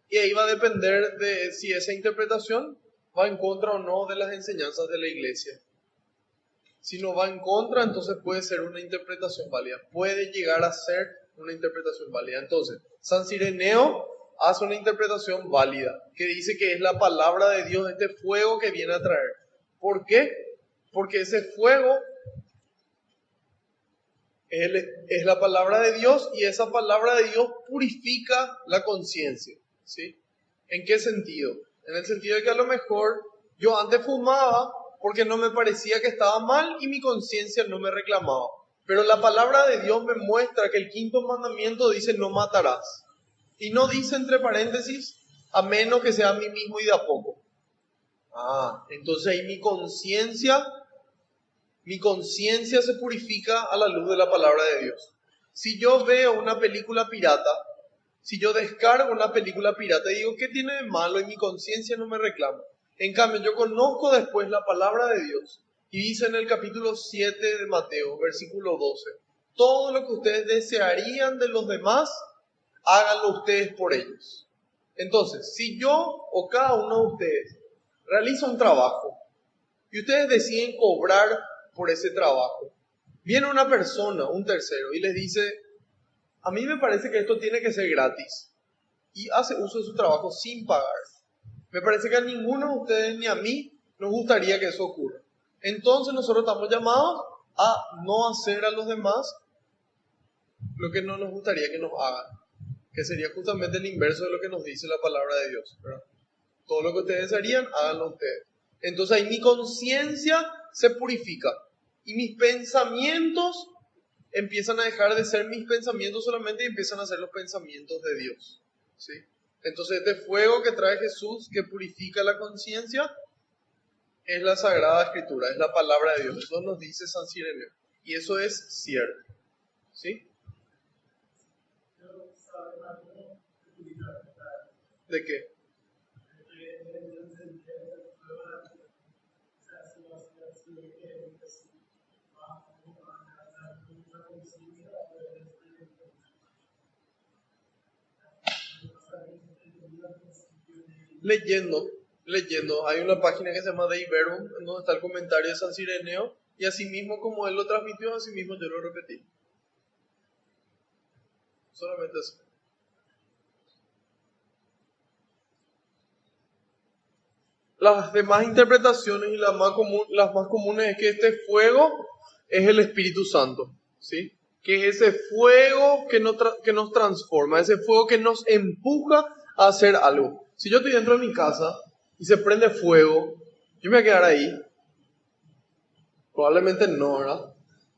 Y ahí va a depender de si esa interpretación va en contra o no de las enseñanzas de la iglesia. Si no va en contra, entonces puede ser una interpretación válida. Puede llegar a ser una interpretación válida. Entonces, San Cireneo hace una interpretación válida, que dice que es la palabra de Dios, este fuego que viene a traer. ¿Por qué? Porque ese fuego es la palabra de Dios y esa palabra de Dios purifica la conciencia. ¿Sí? ¿En qué sentido? En el sentido de que a lo mejor yo antes fumaba porque no me parecía que estaba mal y mi conciencia no me reclamaba. Pero la palabra de Dios me muestra que el quinto mandamiento dice no matarás. Y no dice entre paréntesis, a menos que sea a mí mismo y de a poco. Entonces ahí mi conciencia se purifica a la luz de la palabra de Dios. Si yo veo una película pirata, si yo descargo una película pirata y digo, ¿qué tiene de malo? Y mi conciencia no me reclama. En cambio, yo conozco después la palabra de Dios. Y dice en el capítulo 7 de Mateo, versículo 12, todo lo que ustedes desearían de los demás, háganlo ustedes por ellos. Entonces, si yo o cada uno de ustedes realiza un trabajo y ustedes deciden cobrar por ese trabajo, viene una persona, un tercero, y les dice, a mí me parece que esto tiene que ser gratis, y hace uso de su trabajo sin pagar. Me parece que a ninguno de ustedes ni a mí nos gustaría que eso ocurra. Entonces nosotros estamos llamados a no hacer a los demás lo que no nos gustaría que nos hagan, que sería justamente el inverso de lo que nos dice la palabra de Dios, ¿verdad? Todo lo que ustedes harían, háganlo ustedes. Entonces ahí mi conciencia se purifica y mis pensamientos empiezan a dejar de ser mis pensamientos solamente y empiezan a ser los pensamientos de Dios. ¿sí? Entonces este fuego que trae Jesús, que purifica la conciencia, es la Sagrada Escritura, es la palabra de Dios. Eso nos dice San Cireneo. Y eso es cierto. ¿Sí? ¿De qué? Leyendo. Hay una página que se llama Dei Verbum, donde está el comentario de San Cireneo, y así mismo como él lo transmitió, así mismo yo lo repetí. Solamente eso. Las demás interpretaciones y las más comunes es que este fuego es el Espíritu Santo, ¿sí? Que es ese fuego que nos transforma, ese fuego que nos empuja a hacer algo. Si yo estoy dentro de mi casa y se prende fuego, yo me voy a quedar ahí. Probablemente no, ¿verdad?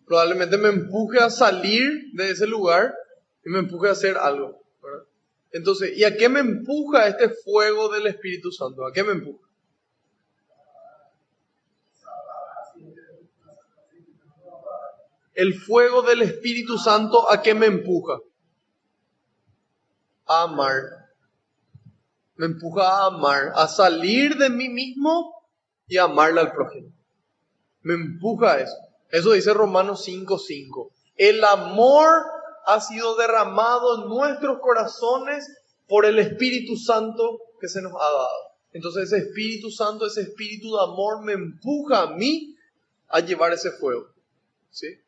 Probablemente me empuje a salir de ese lugar y me empuje a hacer algo, ¿verdad? Entonces, ¿y a qué me empuja este fuego del Espíritu Santo? ¿A qué me empuja? El fuego del Espíritu Santo, ¿a qué me empuja? A amar. Me empuja a amar, a salir de mí mismo y a amarle al prójimo. Me empuja a eso. Eso dice Romanos 5:5. El amor ha sido derramado en nuestros corazones por el Espíritu Santo que se nos ha dado. Entonces ese Espíritu Santo, ese espíritu de amor me empuja a mí a llevar ese fuego. ¿Sí?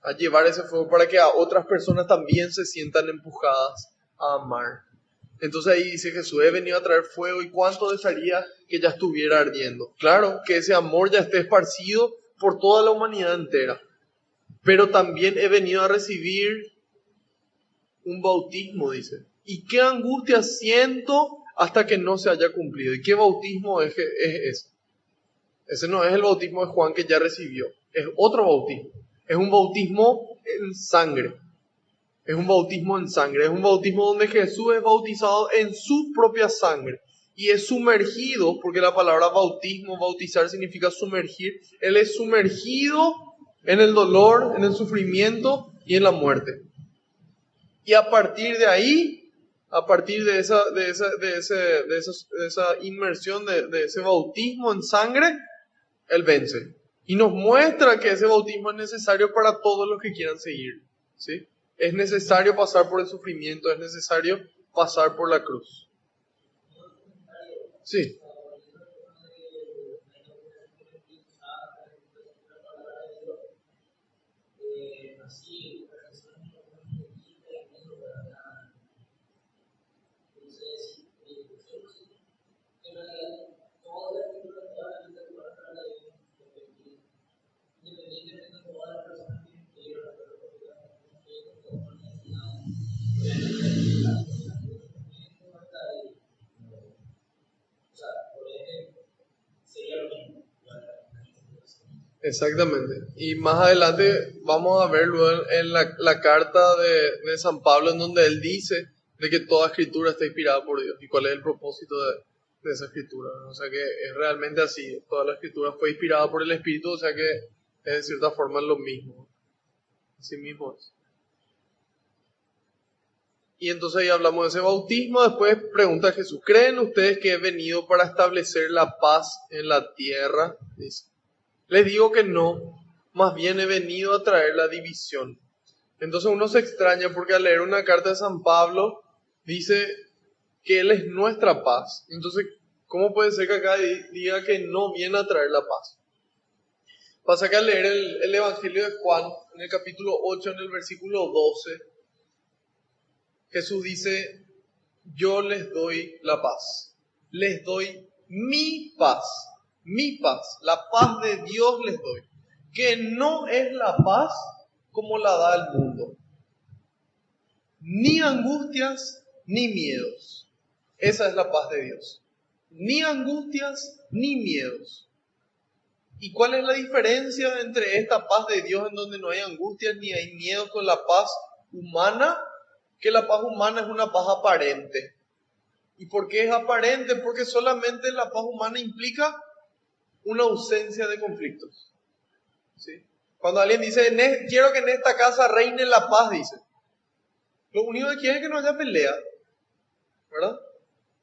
A llevar ese fuego para que a otras personas también se sientan empujadas a amar. Entonces ahí dice Jesús, he venido a traer fuego, y cuánto desearía que ya estuviera ardiendo. Claro, que ese amor ya esté esparcido por toda la humanidad entera. Pero también he venido a recibir un bautismo, dice. ¿Y qué angustia siento hasta que no se haya cumplido? ¿Y qué bautismo es ese? Ese no es el bautismo de Juan que ya recibió. Es otro bautismo. Es un bautismo en sangre. Es un bautismo en sangre. Es un bautismo donde Jesús es bautizado en su propia sangre. Y es sumergido, porque la palabra bautismo, bautizar, significa sumergir. Él es sumergido en el dolor, en el sufrimiento y en la muerte. Y a partir de ahí, a partir de esa inmersión, de ese bautismo en sangre, Él vence. Y nos muestra que ese bautismo es necesario para todos los que quieran seguir. ¿Sí? Es necesario pasar por el sufrimiento, es necesario pasar por la cruz. Sí. Exactamente. Y más adelante vamos a ver luego en la carta de San Pablo, en donde él dice de que toda escritura está inspirada por Dios y cuál es el propósito de esa escritura. O sea que es realmente así. Toda la escritura fue inspirada por el Espíritu, o sea que es de cierta forma lo mismo. Así mismo es. Y entonces ahí hablamos de ese bautismo. Después pregunta Jesús, ¿creen ustedes que he venido para establecer la paz en la tierra? Dice. Les digo que no, más bien he venido a traer la división. Entonces uno se extraña porque al leer una carta de San Pablo dice que Él es nuestra paz. Entonces, ¿cómo puede ser que acá diga que no viene a traer la paz? Pasa que al leer el Evangelio de Juan, en el capítulo 8, en el versículo 12, Jesús dice, yo les doy la paz. Les doy mi paz. Mi paz. La paz de Dios les doy. Que no es la paz como la da el mundo. Ni angustias, ni miedos. Esa es la paz de Dios. Ni angustias, ni miedos. ¿Y cuál es la diferencia entre esta paz de Dios en donde no hay angustias ni hay miedos con la paz humana? que la paz humana es una paz aparente. ¿Y por qué es aparente? Porque solamente la paz humana implica una ausencia de conflictos. ¿Sí? Cuando alguien dice, quiero que en esta casa reine la paz, dice. Lo único que quieren es que no haya pelea, ¿verdad?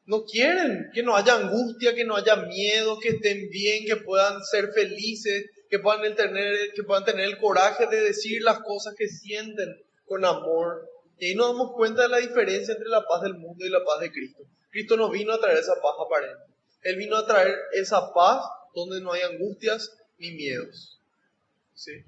No quieren que no haya angustia, que no haya miedo, que estén bien, que puedan ser felices, que puedan tener el coraje de decir las cosas que sienten con amor. Y ahí nos damos cuenta de la diferencia entre la paz del mundo y la paz de Cristo. Cristo nos vino a traer esa paz aparente. Él vino a traer esa paz donde no hay angustias ni miedos. ¿Sí?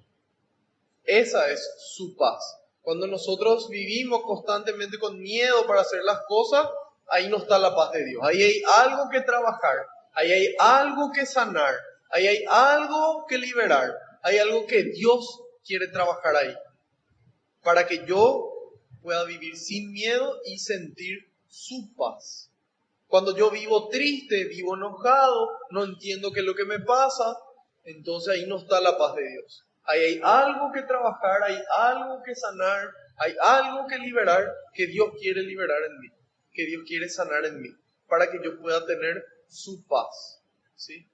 Esa es su paz. Cuando nosotros vivimos constantemente con miedo para hacer las cosas, ahí no está la paz de Dios. Ahí hay algo que trabajar, ahí hay algo que sanar, ahí hay algo que liberar, hay algo que Dios quiere trabajar ahí. Para que yo pueda vivir sin miedo y sentir su paz. Cuando yo vivo triste, vivo enojado, no entiendo qué es lo que me pasa, entonces ahí no está la paz de Dios. Ahí hay algo que trabajar, hay algo que sanar, hay algo que liberar, que Dios quiere liberar en mí, que Dios quiere sanar en mí, para que yo pueda tener su paz. ¿Sí?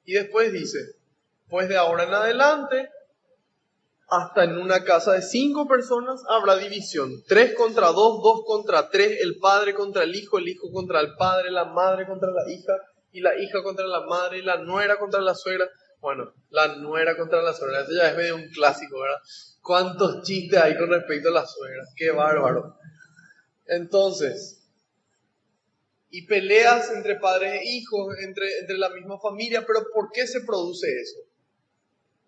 Y después dice, pues de ahora en adelante, hasta en una casa de 5 personas habrá división. 3 contra 2, 2 contra 3, el padre contra el hijo contra el padre, la madre contra la hija, y la hija contra la madre, y la nuera contra la suegra. Bueno, la nuera contra la suegra, eso ya es medio un clásico, ¿verdad? ¿Cuántos chistes hay con respecto a la suegra? ¡Qué bárbaro! Entonces, y peleas entre padres e hijos, entre la misma familia, pero ¿por qué se produce eso?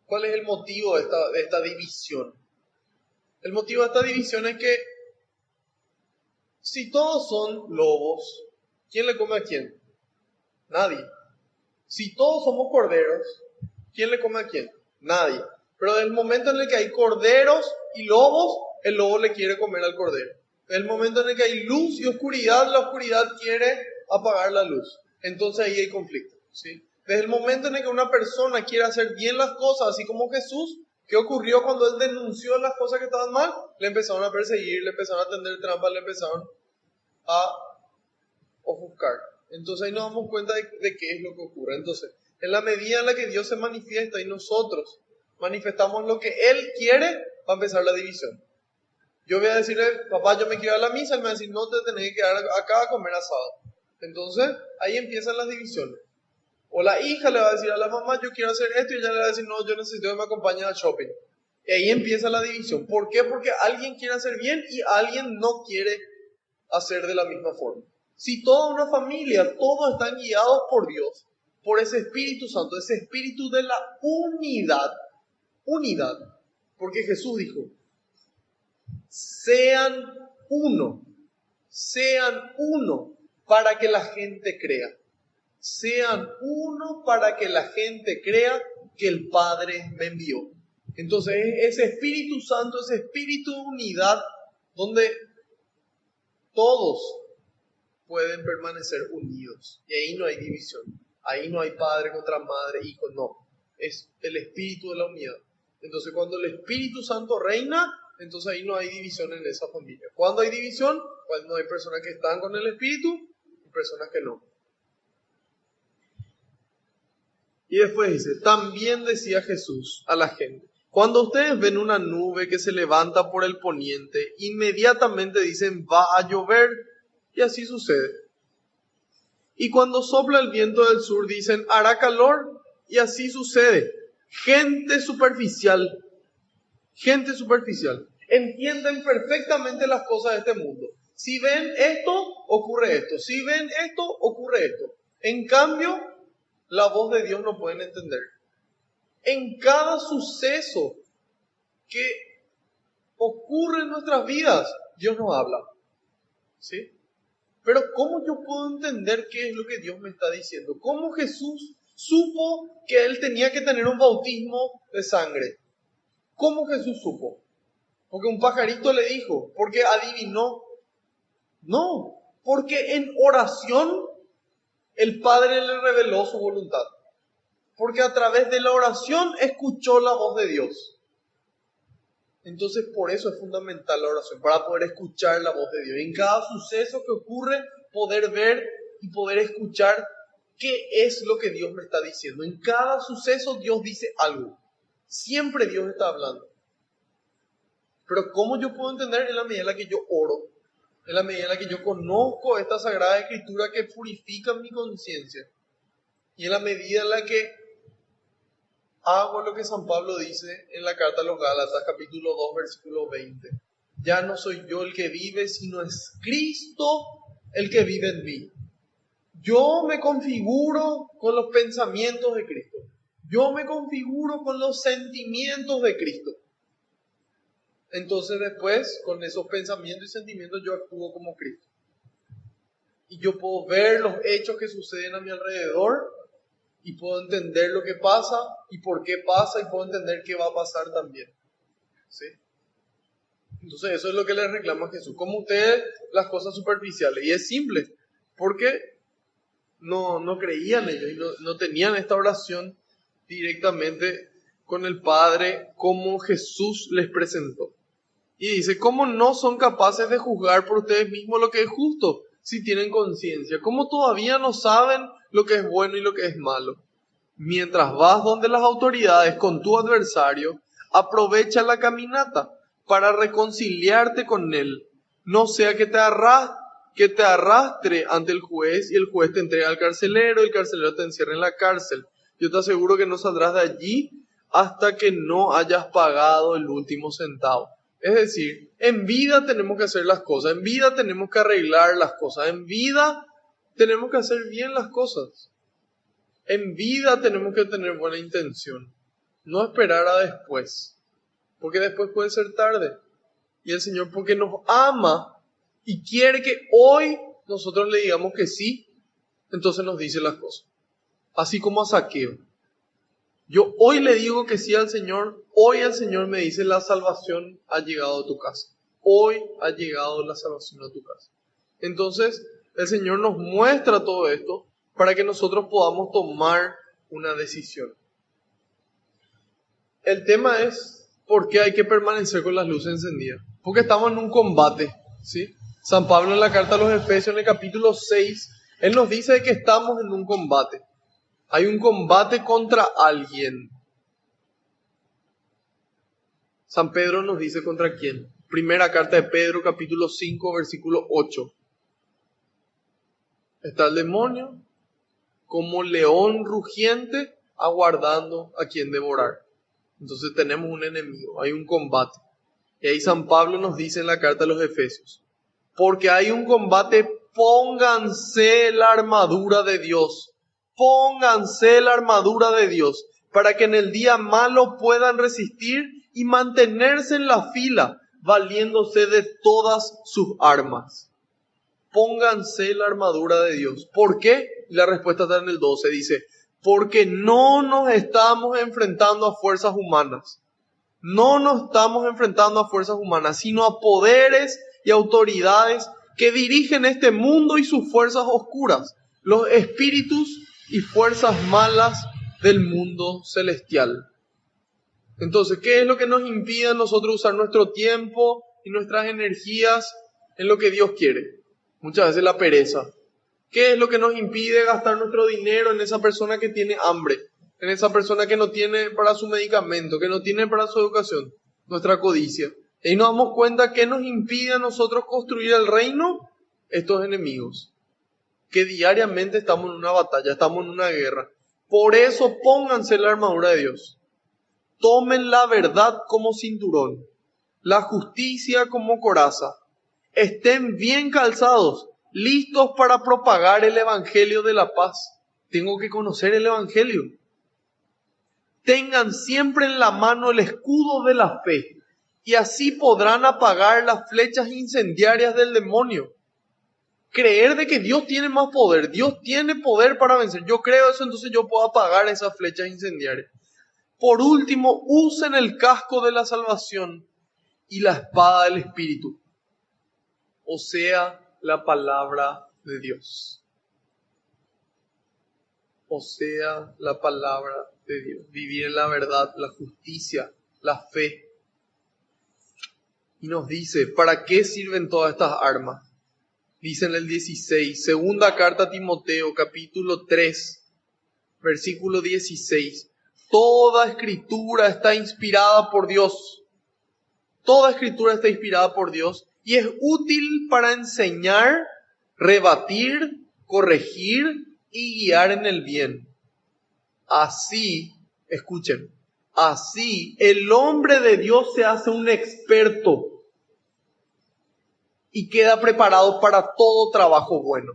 ¿Cuál es el motivo de esta división? El motivo de esta división es que si todos son lobos, ¿quién le come a quién? Nadie. Si todos somos corderos, ¿quién le come a quién? Nadie. Pero en el momento en el que hay corderos y lobos, el lobo le quiere comer al cordero. En el momento en el que hay luz y oscuridad, la oscuridad quiere apagar la luz. Entonces ahí hay conflicto. ¿Sí? Desde el momento en el que una persona quiere hacer bien las cosas, así como Jesús, ¿qué ocurrió cuando él denunció las cosas que estaban mal? Le empezaron a perseguir, le empezaron a tender trampas, le empezaron a ofuscar. Entonces ahí nos damos cuenta de qué es lo que ocurre. Entonces, en la medida en la que Dios se manifiesta y nosotros manifestamos lo que Él quiere, va a empezar la división. Yo voy a decirle, papá, yo me quiero ir a la misa, él me va a decir, no, te tenés que quedar acá a comer asado. Entonces, ahí empiezan las divisiones. O la hija le va a decir a la mamá, yo quiero hacer esto, y ella le va a decir, no, yo necesito que me acompañe al shopping. Y ahí empieza la división. ¿Por qué? Porque alguien quiere hacer bien y alguien no quiere hacer de la misma forma. Si toda una familia, todos están guiados por Dios, por ese Espíritu Santo, ese espíritu de la unidad, porque Jesús dijo, sean uno para que la gente crea. Sean uno para que la gente crea que el Padre me envió. Entonces, ese Espíritu Santo, ese espíritu de unidad, donde todos pueden permanecer unidos. Y ahí no hay división. Ahí no hay padre contra madre, hijo, no. Es el espíritu de la unidad. Entonces, cuando el Espíritu Santo reina, entonces ahí no hay división en esa familia. Cuando hay división, cuando hay personas que están con el Espíritu y personas que no. Y después dice, también decía Jesús a la gente, cuando ustedes ven una nube que se levanta por el poniente, inmediatamente dicen, va a llover, y así sucede. Y cuando sopla el viento del sur, dicen, hará calor, y así sucede. Gente superficial, entienden perfectamente las cosas de este mundo. Si ven esto, ocurre esto. Si ven esto, ocurre esto. En cambio, la voz de Dios no pueden entender. En cada suceso que ocurre en nuestras vidas, Dios nos habla. ¿Sí? Pero ¿cómo yo puedo entender qué es lo que Dios me está diciendo? ¿Cómo Jesús supo que Él tenía que tener un bautismo de sangre? ¿Cómo Jesús supo? Porque un pajarito le dijo, porque adivinó. No, porque en oración el Padre le reveló su voluntad. Porque a través de la oración escuchó la voz de Dios. Entonces, por eso es fundamental la oración, para poder escuchar la voz de Dios. En cada suceso que ocurre, poder ver y poder escuchar qué es lo que Dios me está diciendo. En cada suceso Dios dice algo. Siempre Dios está hablando. Pero ¿cómo yo puedo entender? En la medida en la que yo oro, en la medida en la que yo conozco esta Sagrada Escritura que purifica mi conciencia, y en la medida en la que hago lo que San Pablo dice en la carta a los Gálatas, capítulo 2, versículo 20. Ya no soy yo el que vive, sino es Cristo el que vive en mí. Yo me configuro con los pensamientos de Cristo. Yo me configuro con los sentimientos de Cristo. Entonces después, con esos pensamientos y sentimientos, yo actúo como Cristo. Y yo puedo ver los hechos que suceden a mi alrededor y puedo entender lo que pasa y por qué pasa y puedo entender qué va a pasar también. ¿Sí? Entonces eso es lo que le reclama a Jesús. Como ustedes las cosas superficiales. Y es simple, porque no creían ellos y no tenían esta oración directamente con el Padre como Jesús les presentó. Y dice, ¿cómo no son capaces de juzgar por ustedes mismos lo que es justo si tienen conciencia? ¿Cómo todavía no saben lo que es bueno y lo que es malo? Mientras vas donde las autoridades con tu adversario, aprovecha la caminata para reconciliarte con él. No sea que te arrastre ante el juez y el juez te entregue al carcelero y el carcelero te encierre en la cárcel. Yo te aseguro que no saldrás de allí hasta que no hayas pagado el último centavo. Es decir, en vida tenemos que hacer las cosas, en vida tenemos que arreglar las cosas, en vida tenemos que hacer bien las cosas. En vida tenemos que tener buena intención, no esperar a después, porque después puede ser tarde. Y el Señor, porque nos ama y quiere que hoy nosotros le digamos que sí, entonces nos dice las cosas. Así como a Zaqueo. Yo hoy le digo que sí al Señor, hoy el Señor me dice la salvación ha llegado a tu casa. Hoy ha llegado la salvación a tu casa. Entonces el Señor nos muestra todo esto para que nosotros podamos tomar una decisión. El tema es por qué hay que permanecer con las luces encendidas. Porque estamos en un combate, ¿sí? San Pablo en la carta a los Efesios en el capítulo 6, él nos dice que estamos en un combate. Hay un combate contra alguien. San Pedro nos dice contra quién. Primera carta de Pedro, capítulo 5, versículo 8. Está el demonio como león rugiente aguardando a quien devorar. Entonces tenemos un enemigo, hay un combate. Y ahí San Pablo nos dice en la carta a los Efesios, porque hay un combate, pónganse la armadura de Dios. Pónganse la armadura de Dios para que en el día malo puedan resistir y mantenerse en la fila, valiéndose de todas sus armas. Pónganse la armadura de Dios. ¿Por qué? La respuesta está en el 12, dice, porque no nos estamos enfrentando a fuerzas humanas. No nos estamos enfrentando a fuerzas humanas, sino a poderes y autoridades que dirigen este mundo y sus fuerzas oscuras, los espíritus y fuerzas malas del mundo celestial. Entonces, ¿qué es lo que nos impide a nosotros usar nuestro tiempo y nuestras energías en lo que Dios quiere? Muchas veces la pereza. ¿Qué es lo que nos impide gastar nuestro dinero en esa persona que tiene hambre? En esa persona que no tiene para su medicamento, que no tiene para su educación. Nuestra codicia. Y nos damos cuenta que nos impide a nosotros construir el reino, estos enemigos. Que diariamente estamos en una batalla, estamos en una guerra. Por eso pónganse la armadura de Dios. Tomen la verdad como cinturón, la justicia como coraza. Estén bien calzados, listos para propagar el evangelio de la paz. Tengo que conocer el evangelio. Tengan siempre en la mano el escudo de la fe y así podrán apagar las flechas incendiarias del demonio. Creer de que Dios tiene más poder, Dios tiene poder para vencer. Yo creo eso, entonces yo puedo apagar esas flechas incendiarias. Por último, usen el casco de la salvación y la espada del Espíritu, o sea, la palabra de Dios. O sea, la palabra de Dios. Vivir en la verdad, la justicia, la fe. Y nos dice, ¿para qué sirven todas estas armas? Dice en el 16, segunda carta a Timoteo, capítulo 3, versículo 16. Toda escritura está inspirada por Dios. Toda escritura está inspirada por Dios y es útil para enseñar, rebatir, corregir y guiar en el bien. Así, escuchen, así el hombre de Dios se hace un experto y queda preparado para todo trabajo bueno.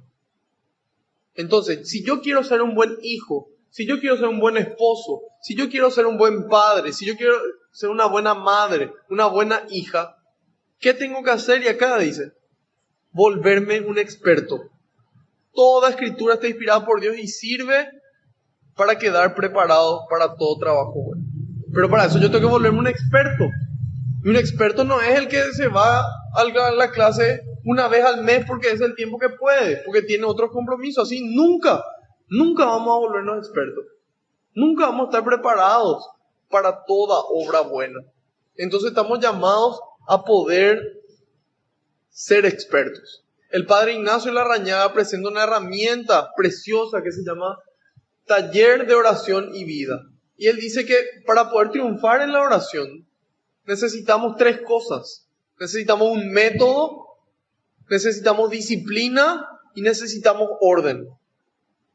Entonces, si yo quiero ser un buen hijo, si yo quiero ser un buen esposo, si yo quiero ser un buen padre, si yo quiero ser una buena madre, una buena hija, ¿qué tengo que hacer? Y acá dice, volverme un experto. Toda escritura está inspirada por Dios y sirve para quedar preparado para todo trabajo bueno. Pero para eso yo tengo que volverme un experto. Y un experto no es el que se va a la clase una vez al mes porque es el tiempo que puede, porque tiene otros compromisos. Así nunca vamos a volvernos expertos. Nunca vamos a estar preparados para toda obra buena. Entonces estamos llamados a poder ser expertos. El padre Ignacio Larrañaga presenta una herramienta preciosa que se llama Taller de Oración y Vida. Y él dice que para poder triunfar en la oración necesitamos 3 cosas. Necesitamos un método, necesitamos disciplina y necesitamos orden.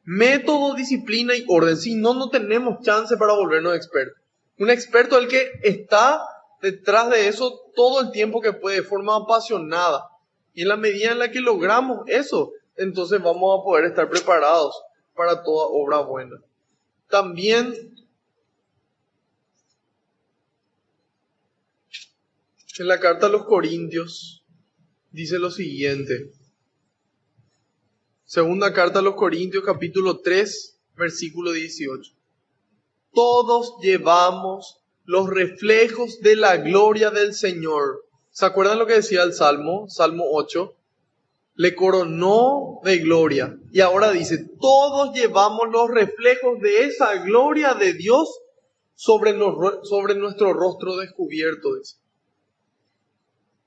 Método, disciplina y orden. Si no, no tenemos chance para volvernos expertos. Un experto es el que está detrás de eso todo el tiempo que puede, de forma apasionada. Y en la medida en la que logramos eso, entonces vamos a poder estar preparados para toda obra buena. También en la carta a los Corintios dice lo siguiente. Segunda carta a los Corintios, capítulo 3, versículo 18. Todos llevamos los reflejos de la gloria del Señor. ¿Se acuerdan lo que decía el Salmo? Salmo 8. Le coronó de gloria. Y ahora dice, todos llevamos los reflejos de esa gloria de Dios sobre nuestro rostro descubierto. Dice.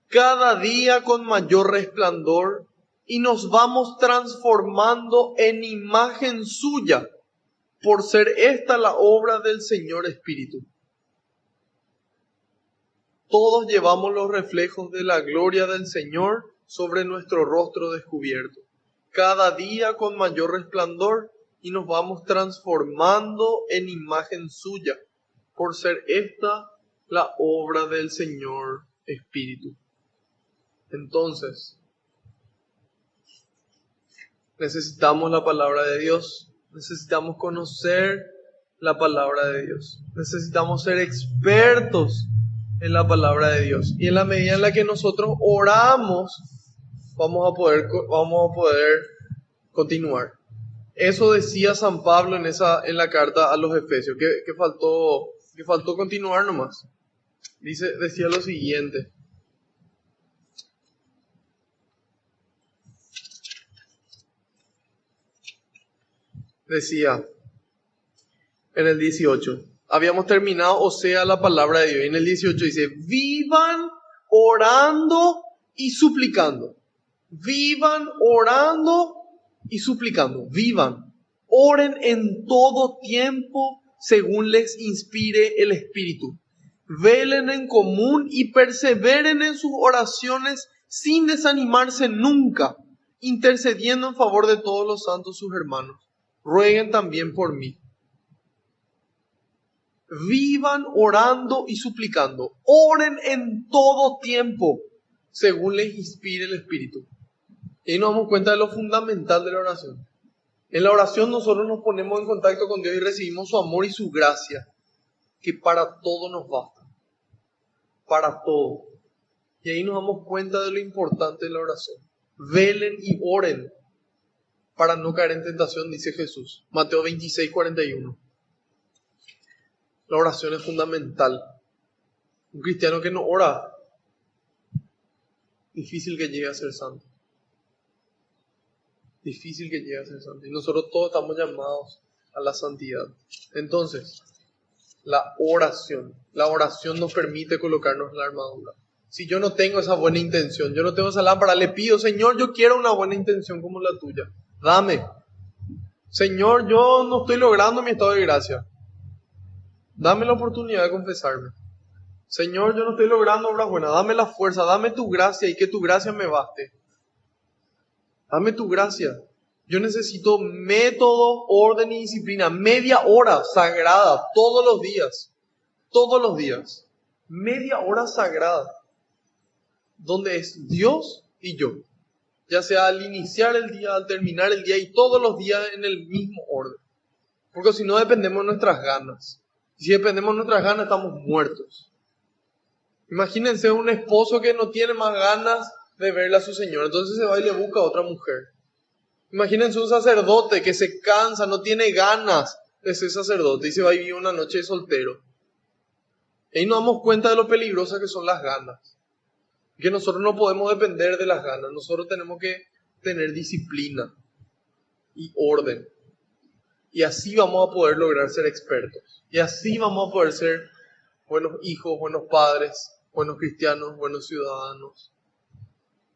Cada día con mayor resplandor y nos vamos transformando en imagen suya por ser esta la obra del Señor Espíritu. Todos llevamos los reflejos de la gloria del Señor sobre nuestro rostro descubierto. Cada día con mayor resplandor y nos vamos transformando en imagen suya por ser esta la obra del Señor Espíritu. Entonces, necesitamos la palabra de Dios, necesitamos conocer la palabra de Dios, necesitamos ser expertos en la palabra de Dios. Y en la medida en la que nosotros oramos, vamos a poder continuar. Eso decía San Pablo en la carta a los Efesios, que faltó continuar nomás. Decía lo siguiente. Decía en el 18, habíamos terminado, o sea, la palabra de Dios. Y en el 18 dice, vivan orando y suplicando. Vivan orando y suplicando. Vivan. Oren en todo tiempo según les inspire el Espíritu. Velen en común y perseveren en sus oraciones sin desanimarse nunca, intercediendo en favor de todos los santos sus hermanos. Rueguen también por mí. Vivan orando y suplicando. Oren en todo tiempo, según les inspire el Espíritu. Y ahí nos damos cuenta de lo fundamental de la oración. En la oración nosotros nos ponemos en contacto con Dios y recibimos su amor y su gracia, que para todo nos basta. Para todo. Y ahí nos damos cuenta de lo importante de la oración. Velen y oren para no caer en tentación, dice Jesús. Mateo 26, 41. La oración es fundamental. Un cristiano que no ora, difícil que llegue a ser santo. Difícil que llegue a ser santo. Y nosotros todos estamos llamados a la santidad. Entonces, la oración nos permite colocarnos la armadura. Si yo no tengo esa buena intención, yo no tengo esa lámpara, le pido, Señor, yo quiero una buena intención como la tuya. Dame. Señor, yo no estoy logrando mi estado de gracia. Dame la oportunidad de confesarme. Señor, yo no estoy logrando obras buenas. Dame la fuerza, dame tu gracia y que tu gracia me baste. Dame tu gracia. Yo necesito método, orden y disciplina. Media hora sagrada todos los días. Todos los días. Media hora sagrada. Donde es Dios y yo. Ya sea al iniciar el día, al terminar el día y todos los días en el mismo orden. Porque si no dependemos de nuestras ganas. Si dependemos de nuestras ganas estamos muertos. Imagínense un esposo que no tiene más ganas de verle a su señora, entonces se va y le busca a otra mujer. Imagínense un sacerdote que se cansa, no tiene ganas de ser sacerdote y se va y vive una noche de soltero. Y ahí nos damos cuenta de lo peligrosas que son las ganas. Que nosotros no podemos depender de las ganas, nosotros tenemos que tener disciplina y orden. Y así vamos a poder lograr ser expertos. Y así vamos a poder ser buenos hijos, buenos padres, buenos cristianos, buenos ciudadanos,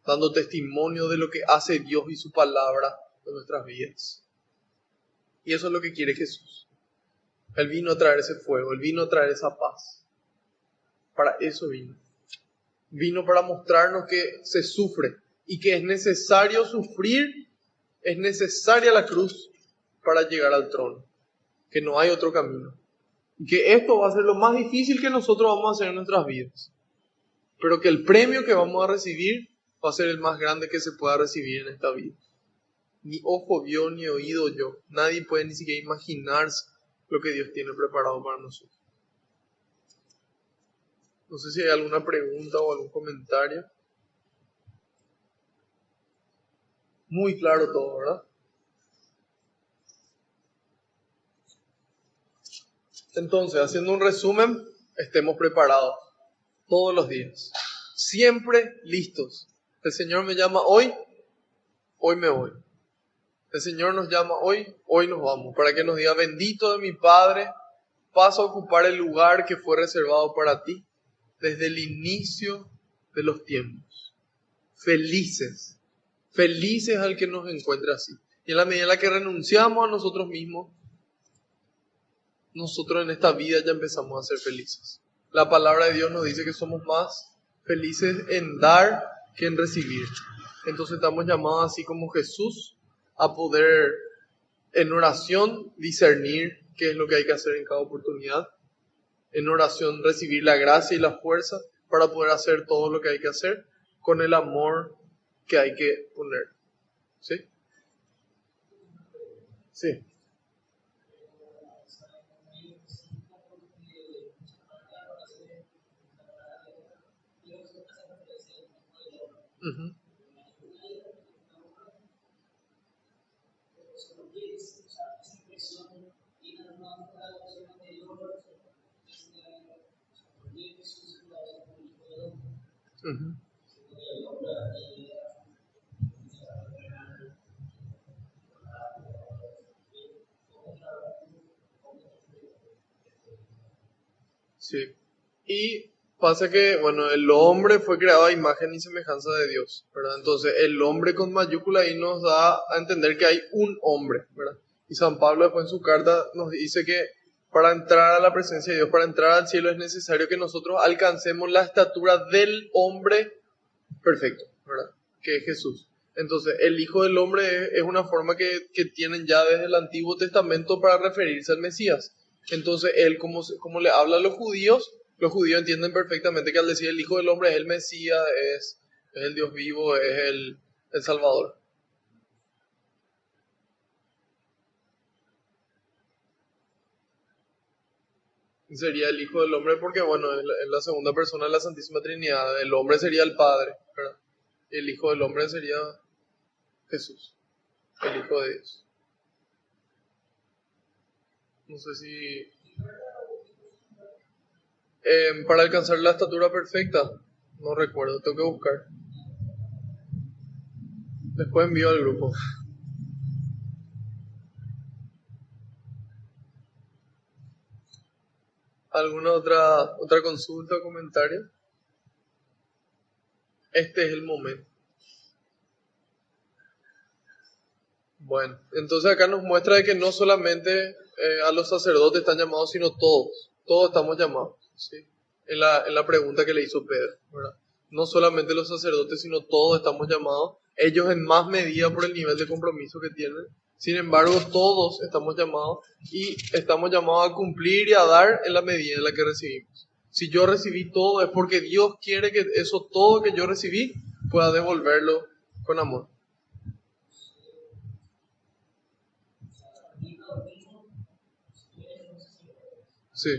dando testimonio de lo que hace Dios y su palabra en nuestras vidas. Y eso es lo que quiere Jesús. Él vino a traer ese fuego, Él vino a traer esa paz. Para eso vino. Vino para mostrarnos que se sufre y que es necesario sufrir, es necesaria la cruz para llegar al trono, que no hay otro camino. Y que esto va a ser lo más difícil que nosotros vamos a hacer en nuestras vidas. Pero que el premio que vamos a recibir va a ser el más grande que se pueda recibir en esta vida. Ni ojo vio, ni oído oyó. Nadie puede ni siquiera imaginarse lo que Dios tiene preparado para nosotros. No sé si hay alguna pregunta o algún comentario. Muy claro todo, ¿verdad? Entonces, haciendo un resumen, estemos preparados todos los días. Siempre listos. El Señor me llama hoy, hoy me voy. El Señor nos llama hoy, hoy nos vamos. Para que nos diga, bendito de mi Padre, paso a ocupar el lugar que fue reservado para ti desde el inicio de los tiempos. Felices. Felices al que nos encuentre así. Y en la medida en la que renunciamos a nosotros mismos, nosotros en esta vida ya empezamos a ser felices. La palabra de Dios nos dice que somos más felices en dar que en recibir. Entonces estamos llamados así como Jesús a poder en oración discernir qué es lo que hay que hacer en cada oportunidad. En oración recibir la gracia y la fuerza para poder hacer todo lo que hay que hacer con el amor que hay que poner. ¿Sí? Sí. Uh-huh. Uh-huh. Sí. Y pasa que, bueno, el hombre fue creado a imagen y semejanza de Dios, ¿verdad? Entonces, el hombre con mayúscula ahí nos da a entender que hay un hombre, ¿verdad? Y San Pablo después en su carta nos dice que para entrar a la presencia de Dios, para entrar al cielo es necesario que nosotros alcancemos la estatura del hombre perfecto, ¿verdad? Que es Jesús. Entonces, el Hijo del Hombre es una forma que tienen ya desde el Antiguo Testamento para referirse al Mesías. Entonces, él, como le habla a los judíos entienden perfectamente que al decir el Hijo del Hombre es el Mesías, es el Dios vivo, es el Salvador. Y sería el Hijo del Hombre porque, bueno, es la segunda persona de la Santísima Trinidad. El hombre sería el Padre, ¿verdad? El Hijo del Hombre sería Jesús, el Hijo de Dios. No sé si para alcanzar la estatura perfecta, no recuerdo, tengo que buscar. Después envío al grupo. ¿Alguna otra consulta o comentario? Este es el momento. Bueno, entonces acá nos muestra de que no solamente a los sacerdotes están llamados, sino todos. Todos estamos llamados, ¿sí? En la pregunta que le hizo Pedro, ¿verdad? No solamente los sacerdotes, sino todos estamos llamados. Ellos en más medida por el nivel de compromiso que tienen. Sin embargo, todos estamos llamados y estamos llamados a cumplir y a dar en la medida en la que recibimos. Si yo recibí todo es porque Dios quiere que eso todo que yo recibí pueda devolverlo con amor. Sí,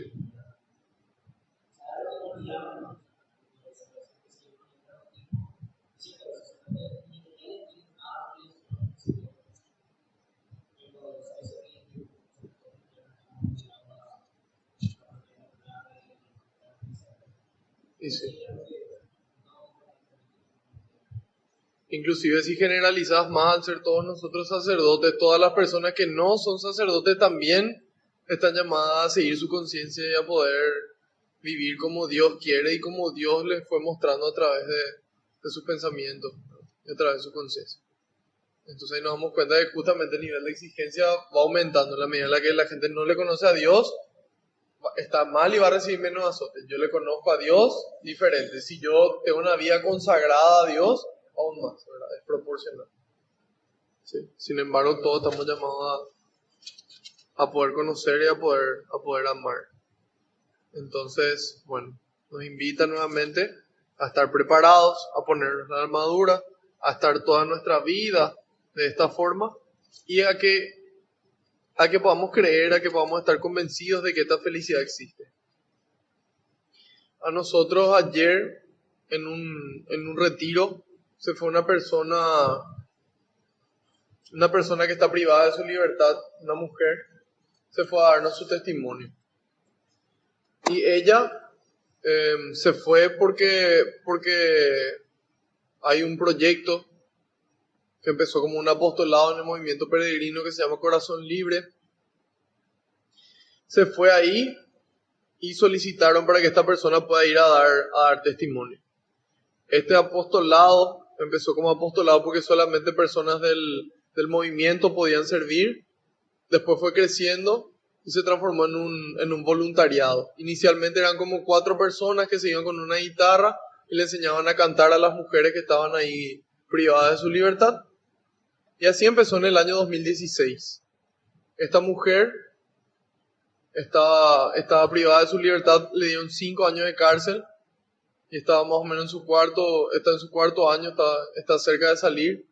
y sí. Inclusive si generalizas más al ser todos nosotros sacerdotes, todas las personas que no son sacerdotes también están llamadas a seguir su conciencia y a poder vivir como Dios quiere y como Dios les fue mostrando a través de sus pensamientos, ¿no? Y a través de su conciencia. Entonces ahí nos damos cuenta de que justamente el nivel de exigencia va aumentando en la medida en la que la gente no le conoce a Dios, está mal y va a recibir menos azotes. Yo le conozco a Dios diferente. Si yo tengo una vida consagrada a Dios, aún más, ¿verdad? Es proporcional. ¿Sí? Sin embargo, todos estamos llamados a poder conocer y a poder amar. Entonces, bueno, nos invita nuevamente a estar preparados, a ponernos la armadura, a estar toda nuestra vida de esta forma y a que podamos creer, a que podamos estar convencidos de que esta felicidad existe. A nosotros ayer, en un retiro, se fue una persona que está privada de su libertad, una mujer, se fue a darnos su testimonio. Y ella se fue porque hay un proyecto que empezó como un apostolado en el movimiento peregrino que se llama Corazón Libre. Se fue ahí y solicitaron para que esta persona pueda ir a dar testimonio. Este apostolado empezó como apostolado porque solamente personas del movimiento podían servir. Después fue creciendo y se transformó en un voluntariado. Inicialmente eran como 4 personas que se iban con una guitarra y le enseñaban a cantar a las mujeres que estaban ahí privadas de su libertad. Y así empezó en el año 2016. Esta mujer estaba privada de su libertad, le dieron 5 años de cárcel y estaba más o menos está en su cuarto año, está cerca de salir.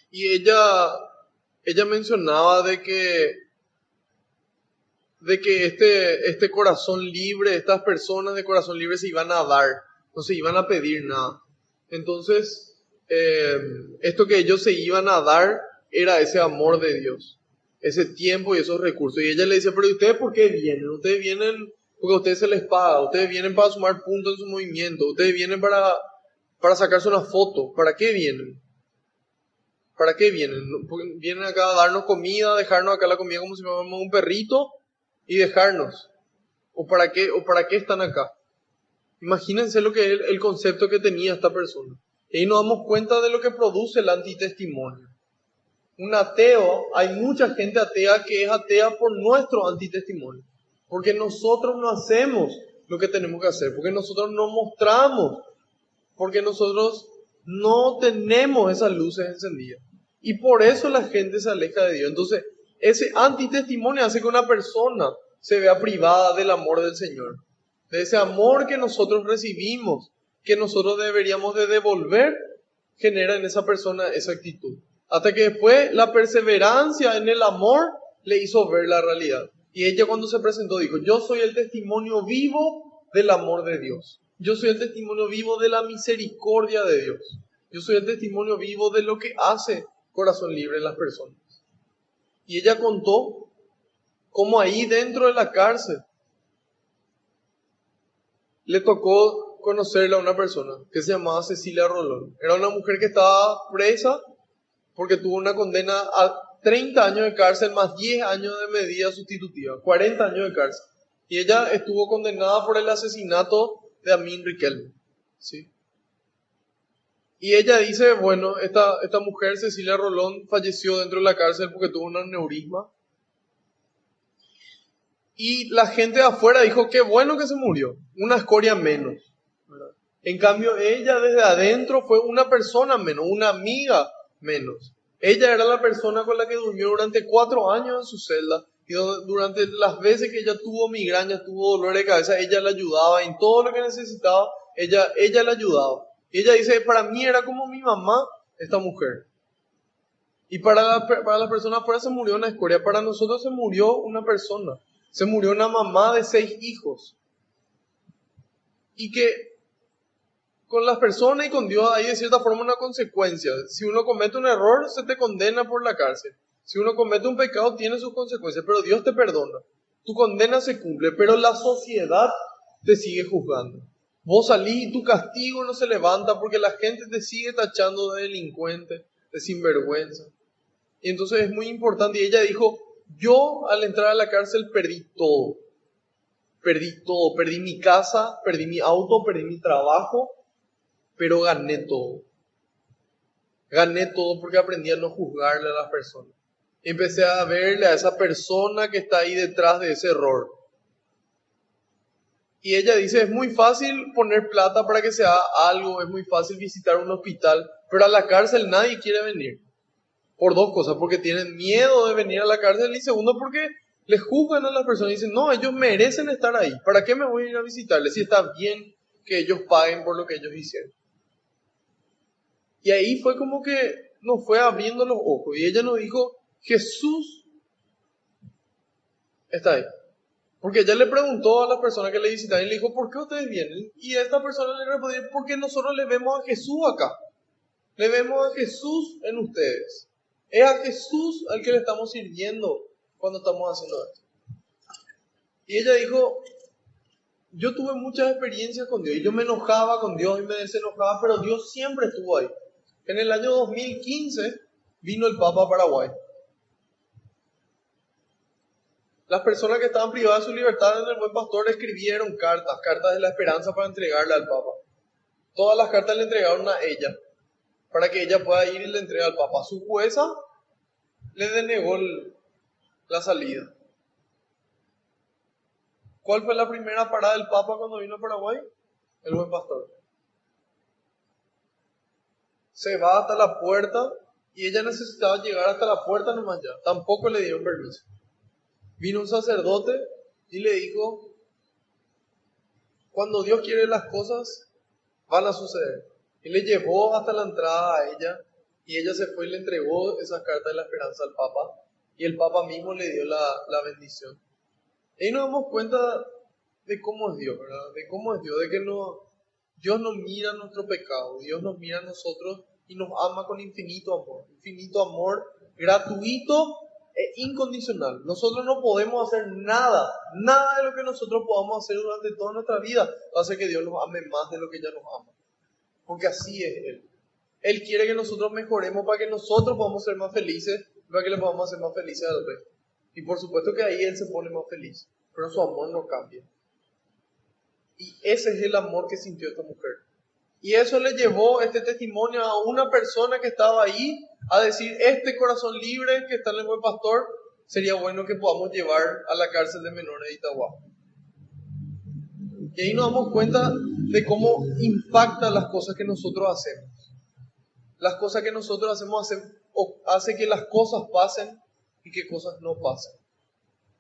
Y ella mencionaba de que este corazón libre, estas personas de corazón libre se iban a dar, no se iban a pedir nada. Entonces, esto que ellos se iban a dar era ese amor de Dios, ese tiempo y esos recursos. Y ella le dice, pero ¿y ustedes por qué vienen? Ustedes vienen porque a ustedes se les paga, ustedes vienen para sumar puntos en su movimiento, ustedes vienen para sacarse una foto. ¿Para qué vienen? ¿Para qué vienen? Vienen acá a darnos comida, dejarnos acá la comida como si fuéramos un perrito y dejarnos. ¿Para qué están acá? Imagínense lo que es el concepto que tenía esta persona. Y ahí nos damos cuenta de lo que produce el antitestimonio. Un ateo, hay mucha gente atea que es atea por nuestro antitestimonio. Porque nosotros no hacemos lo que tenemos que hacer. Porque nosotros no mostramos. Porque nosotros no tenemos esas luces encendidas. Y por eso la gente se aleja de Dios. Entonces, ese antitestimonio hace que una persona se vea privada del amor del Señor. De ese amor que nosotros recibimos, que nosotros deberíamos de devolver, genera en esa persona esa actitud. Hasta que después la perseverancia en el amor le hizo ver la realidad. Y ella cuando se presentó dijo, yo soy el testimonio vivo del amor de Dios. Yo soy el testimonio vivo de la misericordia de Dios. Yo soy el testimonio vivo de lo que hace Corazón Libre en las personas. Y ella contó cómo ahí dentro de la cárcel le tocó conocerle a una persona que se llamaba Cecilia Rolón. Era una mujer que estaba presa porque tuvo una condena a 30 años de cárcel más 10 años de medida sustitutiva, 40 años de cárcel. Y ella estuvo condenada por el asesinato de Amin Riquelme, ¿sí? Y ella dice, bueno, esta mujer, Cecilia Rolón, falleció dentro de la cárcel porque tuvo un aneurisma. Y la gente de afuera dijo, qué bueno que se murió, una escoria menos, ¿verdad? En cambio, ella desde adentro fue una persona menos, una amiga menos. Ella era la persona con la que durmió durante 4 años en su celda. Y durante las veces que ella tuvo migrañas, tuvo dolor de cabeza, ella le ayudaba en todo lo que necesitaba, ella le ayudaba. Y ella dice, para mí era como mi mamá, esta mujer. Y para las personas afuera se murió una escoria, para nosotros se murió una persona. Se murió una mamá de 6 hijos. Y que con las personas y con Dios hay de cierta forma una consecuencia. Si uno comete un error, se te condena por la cárcel. Si uno comete un pecado, tiene sus consecuencias, pero Dios te perdona. Tu condena se cumple, pero la sociedad te sigue juzgando. Vos salís y tu castigo no se levanta porque la gente te sigue tachando de delincuente, de sinvergüenza. Y entonces es muy importante. Y ella dijo, yo al entrar a la cárcel perdí todo. Perdí todo. Perdí mi casa, perdí mi auto, perdí mi trabajo, pero gané todo. Gané todo porque aprendí a no juzgarle a las personas. Empecé a verle a esa persona que está ahí detrás de ese error. Y ella dice, es muy fácil poner plata para que se haga algo, es muy fácil visitar un hospital, pero a la cárcel nadie quiere venir. Por 2 cosas, porque tienen miedo de venir a la cárcel y segundo porque les juzgan a las personas y dicen, no, ellos merecen estar ahí, ¿para qué me voy a ir a visitarles si está bien que ellos paguen por lo que ellos hicieron? Y ahí fue como que nos fue abriendo los ojos y ella nos dijo, Jesús está ahí. Porque ella le preguntó a las personas que le visitaban y le dijo, ¿por qué ustedes vienen? Y esta persona le respondió, porque nosotros le vemos a Jesús acá. Le vemos a Jesús en ustedes. Es a Jesús al que le estamos sirviendo cuando estamos haciendo esto. Y ella dijo, yo tuve muchas experiencias con Dios y yo me enojaba con Dios y me desenojaba, pero Dios siempre estuvo ahí. En el año 2015 vino el Papa a Paraguay. Las personas que estaban privadas de su libertad en el Buen Pastor escribieron cartas de la esperanza para entregarle al Papa. Todas las cartas le entregaron a ella, para que ella pueda ir y le entregue al Papa. Su jueza le denegó la salida. ¿Cuál fue la primera parada del Papa cuando vino a Paraguay? El Buen Pastor. Se va hasta la puerta y ella necesitaba llegar hasta la puerta nomás ya. Tampoco le dieron permiso. Vino un sacerdote y le dijo, cuando Dios quiere las cosas, van a suceder. Y le llevó hasta la entrada a ella y ella se fue y le entregó esas cartas de la esperanza al Papa y el Papa mismo le dio la bendición. Y ahí nos damos cuenta de cómo es Dios, ¿verdad? De cómo es Dios, de que Dios no mira nuestro pecado, Dios nos mira a nosotros y nos ama con infinito amor gratuito e incondicional. Nosotros no podemos hacer nada de lo que nosotros podamos hacer durante toda nuestra vida va a hacer que Dios nos ame más de lo que ya nos ama. Porque así es Él. Él quiere que nosotros mejoremos para que nosotros podamos ser más felices, para que le podamos hacer más felices al resto. Y por supuesto que ahí Él se pone más feliz, pero su amor no cambia. Y ese es el amor que sintió esta mujer. Y eso le llevó este testimonio a una persona que estaba ahí a decir, este corazón libre que está en el Buen Pastor, sería bueno que podamos llevar a la cárcel de menores de Itagua. Y ahí nos damos cuenta de cómo impactan las cosas que nosotros hacemos. Las cosas que nosotros hacemos hace que las cosas pasen y que cosas no pasen.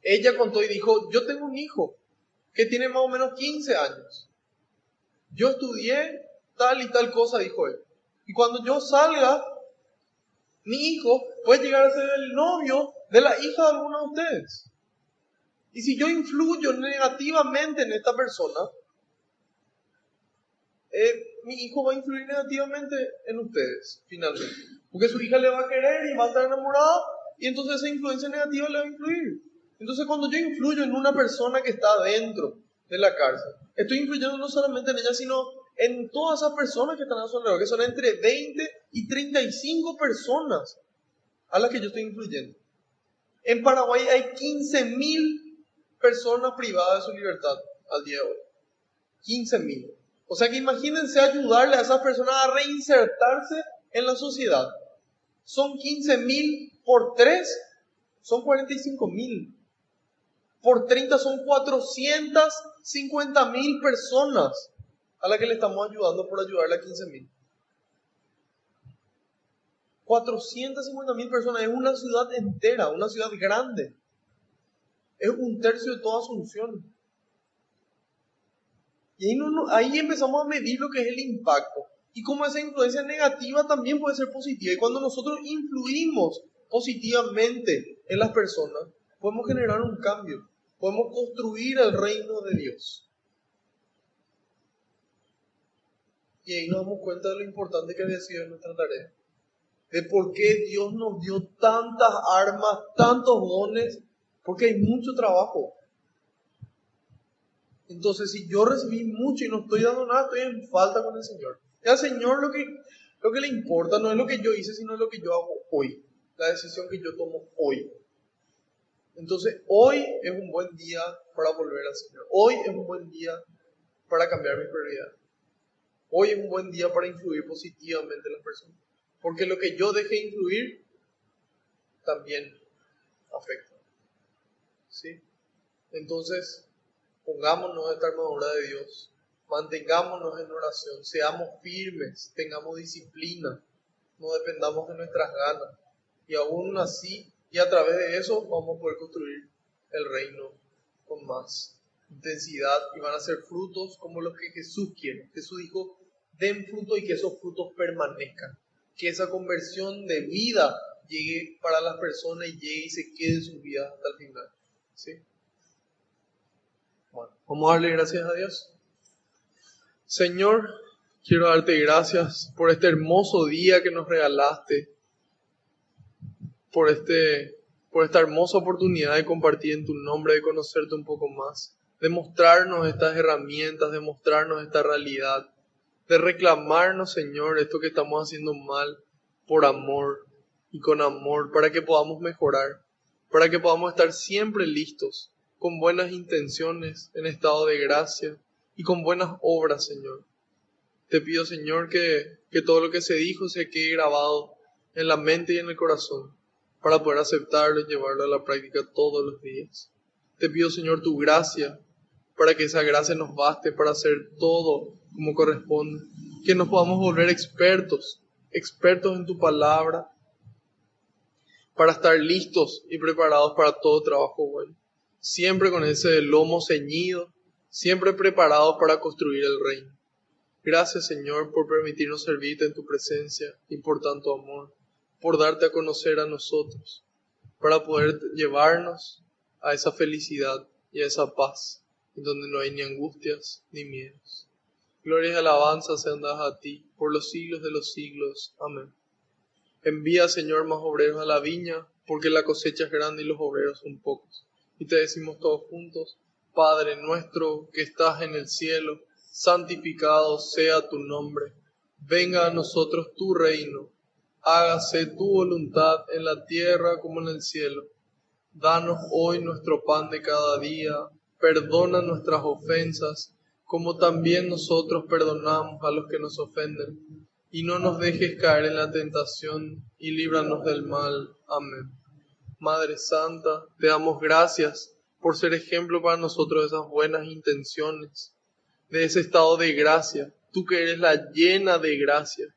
Ella contó y dijo, yo tengo un hijo que tiene más o menos 15 años. Yo estudié tal y tal cosa, dijo él. Y cuando yo salga, mi hijo puede llegar a ser el novio de la hija de alguno de ustedes. Y si yo influyo negativamente en esta persona, mi hijo va a influir negativamente en ustedes, finalmente. Porque su hija le va a querer y va a estar enamorada, y entonces esa influencia negativa le va a influir. Entonces cuando yo influyo en una persona que está dentro de la cárcel, estoy influyendo no solamente en ella, sino en todas esas personas que están a su alrededor, que son entre 20 y 35 personas a las que yo estoy influyendo. En Paraguay hay 15.000 personas privadas de su libertad al día de hoy. 15.000. O sea que imagínense ayudarle a esas personas a reinsertarse en la sociedad. Son 15.000 por 3, son 45.000. Por 30 son 450.000 personas a las que le estamos ayudando por ayudarle a 15.000. 450.000 personas, es una ciudad entera, una ciudad grande. Es un tercio de toda Asunción. Y ahí empezamos a medir lo que es el impacto. Y como esa influencia negativa también puede ser positiva. Y cuando nosotros influimos positivamente en las personas, podemos generar un cambio. Podemos construir el reino de Dios. Y ahí nos damos cuenta de lo importante que había sido nuestra tarea. De por qué Dios nos dio tantas armas, tantos dones, porque hay mucho trabajo. Entonces, si yo recibí mucho y no estoy dando nada, estoy en falta con el Señor. Y al Señor lo que le importa no es lo que yo hice, sino lo que yo hago hoy. La decisión que yo tomo hoy. Entonces, hoy es un buen día para volver al Señor. Hoy es un buen día para cambiar mis prioridades. Hoy es un buen día para influir positivamente en las personas. Porque lo que yo deje influir también afecta. ¿Sí? Entonces, pongámonos esta armadura de Dios, mantengámonos en oración, seamos firmes, tengamos disciplina, no dependamos de nuestras ganas. Y aún así, y a través de eso, vamos a poder construir el reino con más intensidad y van a ser frutos como los que Jesús quiere. Jesús dijo, den fruto y que esos frutos permanezcan. Que esa conversión de vida llegue para las personas y llegue y se quede en sus vidas hasta el final. ¿Sí? Bueno, vamos a darle gracias a Dios. Señor, quiero darte gracias por este hermoso día que nos regalaste, por esta hermosa oportunidad de compartir en tu nombre, de conocerte un poco más, de mostrarnos estas herramientas, de mostrarnos esta realidad, de reclamarnos, Señor, esto que estamos haciendo mal por amor y con amor, para que podamos mejorar, para que podamos estar siempre listos, con buenas intenciones, en estado de gracia y con buenas obras, Señor. Te pido, Señor, que todo lo que se dijo se quede grabado en la mente y en el corazón, para poder aceptarlo y llevarlo a la práctica todos los días. Te pido, Señor, tu gracia, para que esa gracia nos baste para hacer todo como corresponde. Que nos podamos volver expertos en tu palabra, para estar listos y preparados para todo trabajo bueno. Siempre con ese lomo ceñido, siempre preparados para construir el reino. Gracias, Señor, por permitirnos servirte en tu presencia y por tanto amor, por darte a conocer a nosotros, para poder llevarnos a esa felicidad y a esa paz, en donde no hay ni angustias ni miedos. Gloria y alabanza sean dadas a ti, por los siglos de los siglos. Amén. Envía, Señor, más obreros a la viña, porque la cosecha es grande y los obreros son pocos. Y te decimos todos juntos, Padre nuestro que estás en el cielo, santificado sea tu nombre. Venga a nosotros tu reino. Hágase tu voluntad en la tierra como en el cielo. Danos hoy nuestro pan de cada día. Perdona nuestras ofensas, como también nosotros perdonamos a los que nos ofenden. Y no nos dejes caer en la tentación, y líbranos del mal. Amén. Madre Santa, te damos gracias por ser ejemplo para nosotros de esas buenas intenciones, de ese estado de gracia, tú que eres la llena de gracia,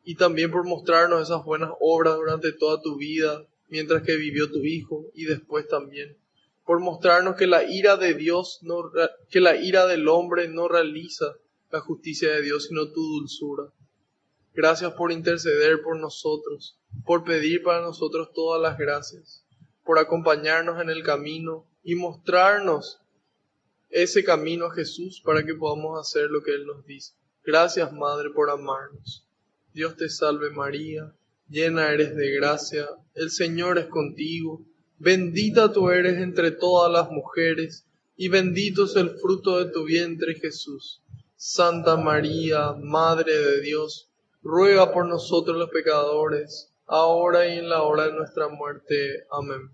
y también por mostrarnos esas buenas obras durante toda tu vida, mientras que vivió tu Hijo, y después también, por mostrarnos que la ira de Dios, que la ira del hombre no realiza la justicia de Dios, sino tu dulzura. Gracias por interceder por nosotros, por pedir para nosotros todas las gracias, por acompañarnos en el camino y mostrarnos ese camino a Jesús para que podamos hacer lo que Él nos dice. Gracias, Madre, por amarnos. Dios te salve María, llena eres de gracia, el Señor es contigo, bendita tú eres entre todas las mujeres, y bendito es el fruto de tu vientre Jesús. Santa María, Madre de Dios, ruega por nosotros los pecadores, ahora y en la hora de nuestra muerte. Amén.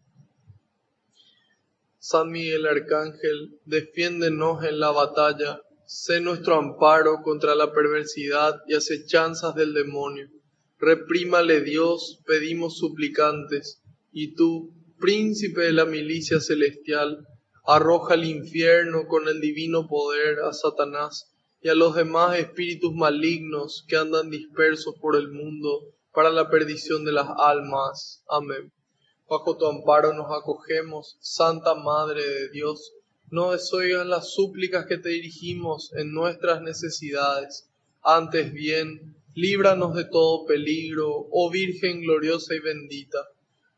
San Miguel Arcángel, defiéndenos en la batalla. Sé nuestro amparo contra la perversidad y acechanzas del demonio. Reprímale Dios, pedimos suplicantes, y tú, príncipe de la milicia celestial, arroja al infierno con el divino poder a Satanás y a los demás espíritus malignos que andan dispersos por el mundo para la perdición de las almas. Amén. Bajo tu amparo nos acogemos, Santa Madre de Dios. No desoigas las súplicas que te dirigimos en nuestras necesidades. Antes bien, líbranos de todo peligro, oh Virgen gloriosa y bendita.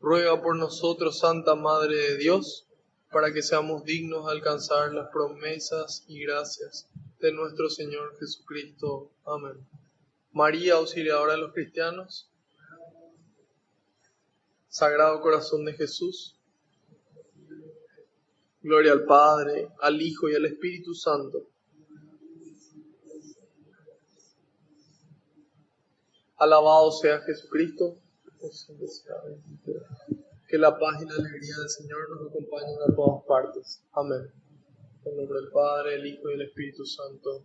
Ruega por nosotros, Santa Madre de Dios, para que seamos dignos de alcanzar las promesas y gracias de nuestro Señor Jesucristo. Amén. María, auxiliadora de los cristianos, Sagrado Corazón de Jesús, gloria al Padre, al Hijo y al Espíritu Santo. Alabado sea Jesucristo. Que la paz y la alegría del Señor nos acompañen a todas partes. Amén. En nombre del Padre, el Hijo y el Espíritu Santo.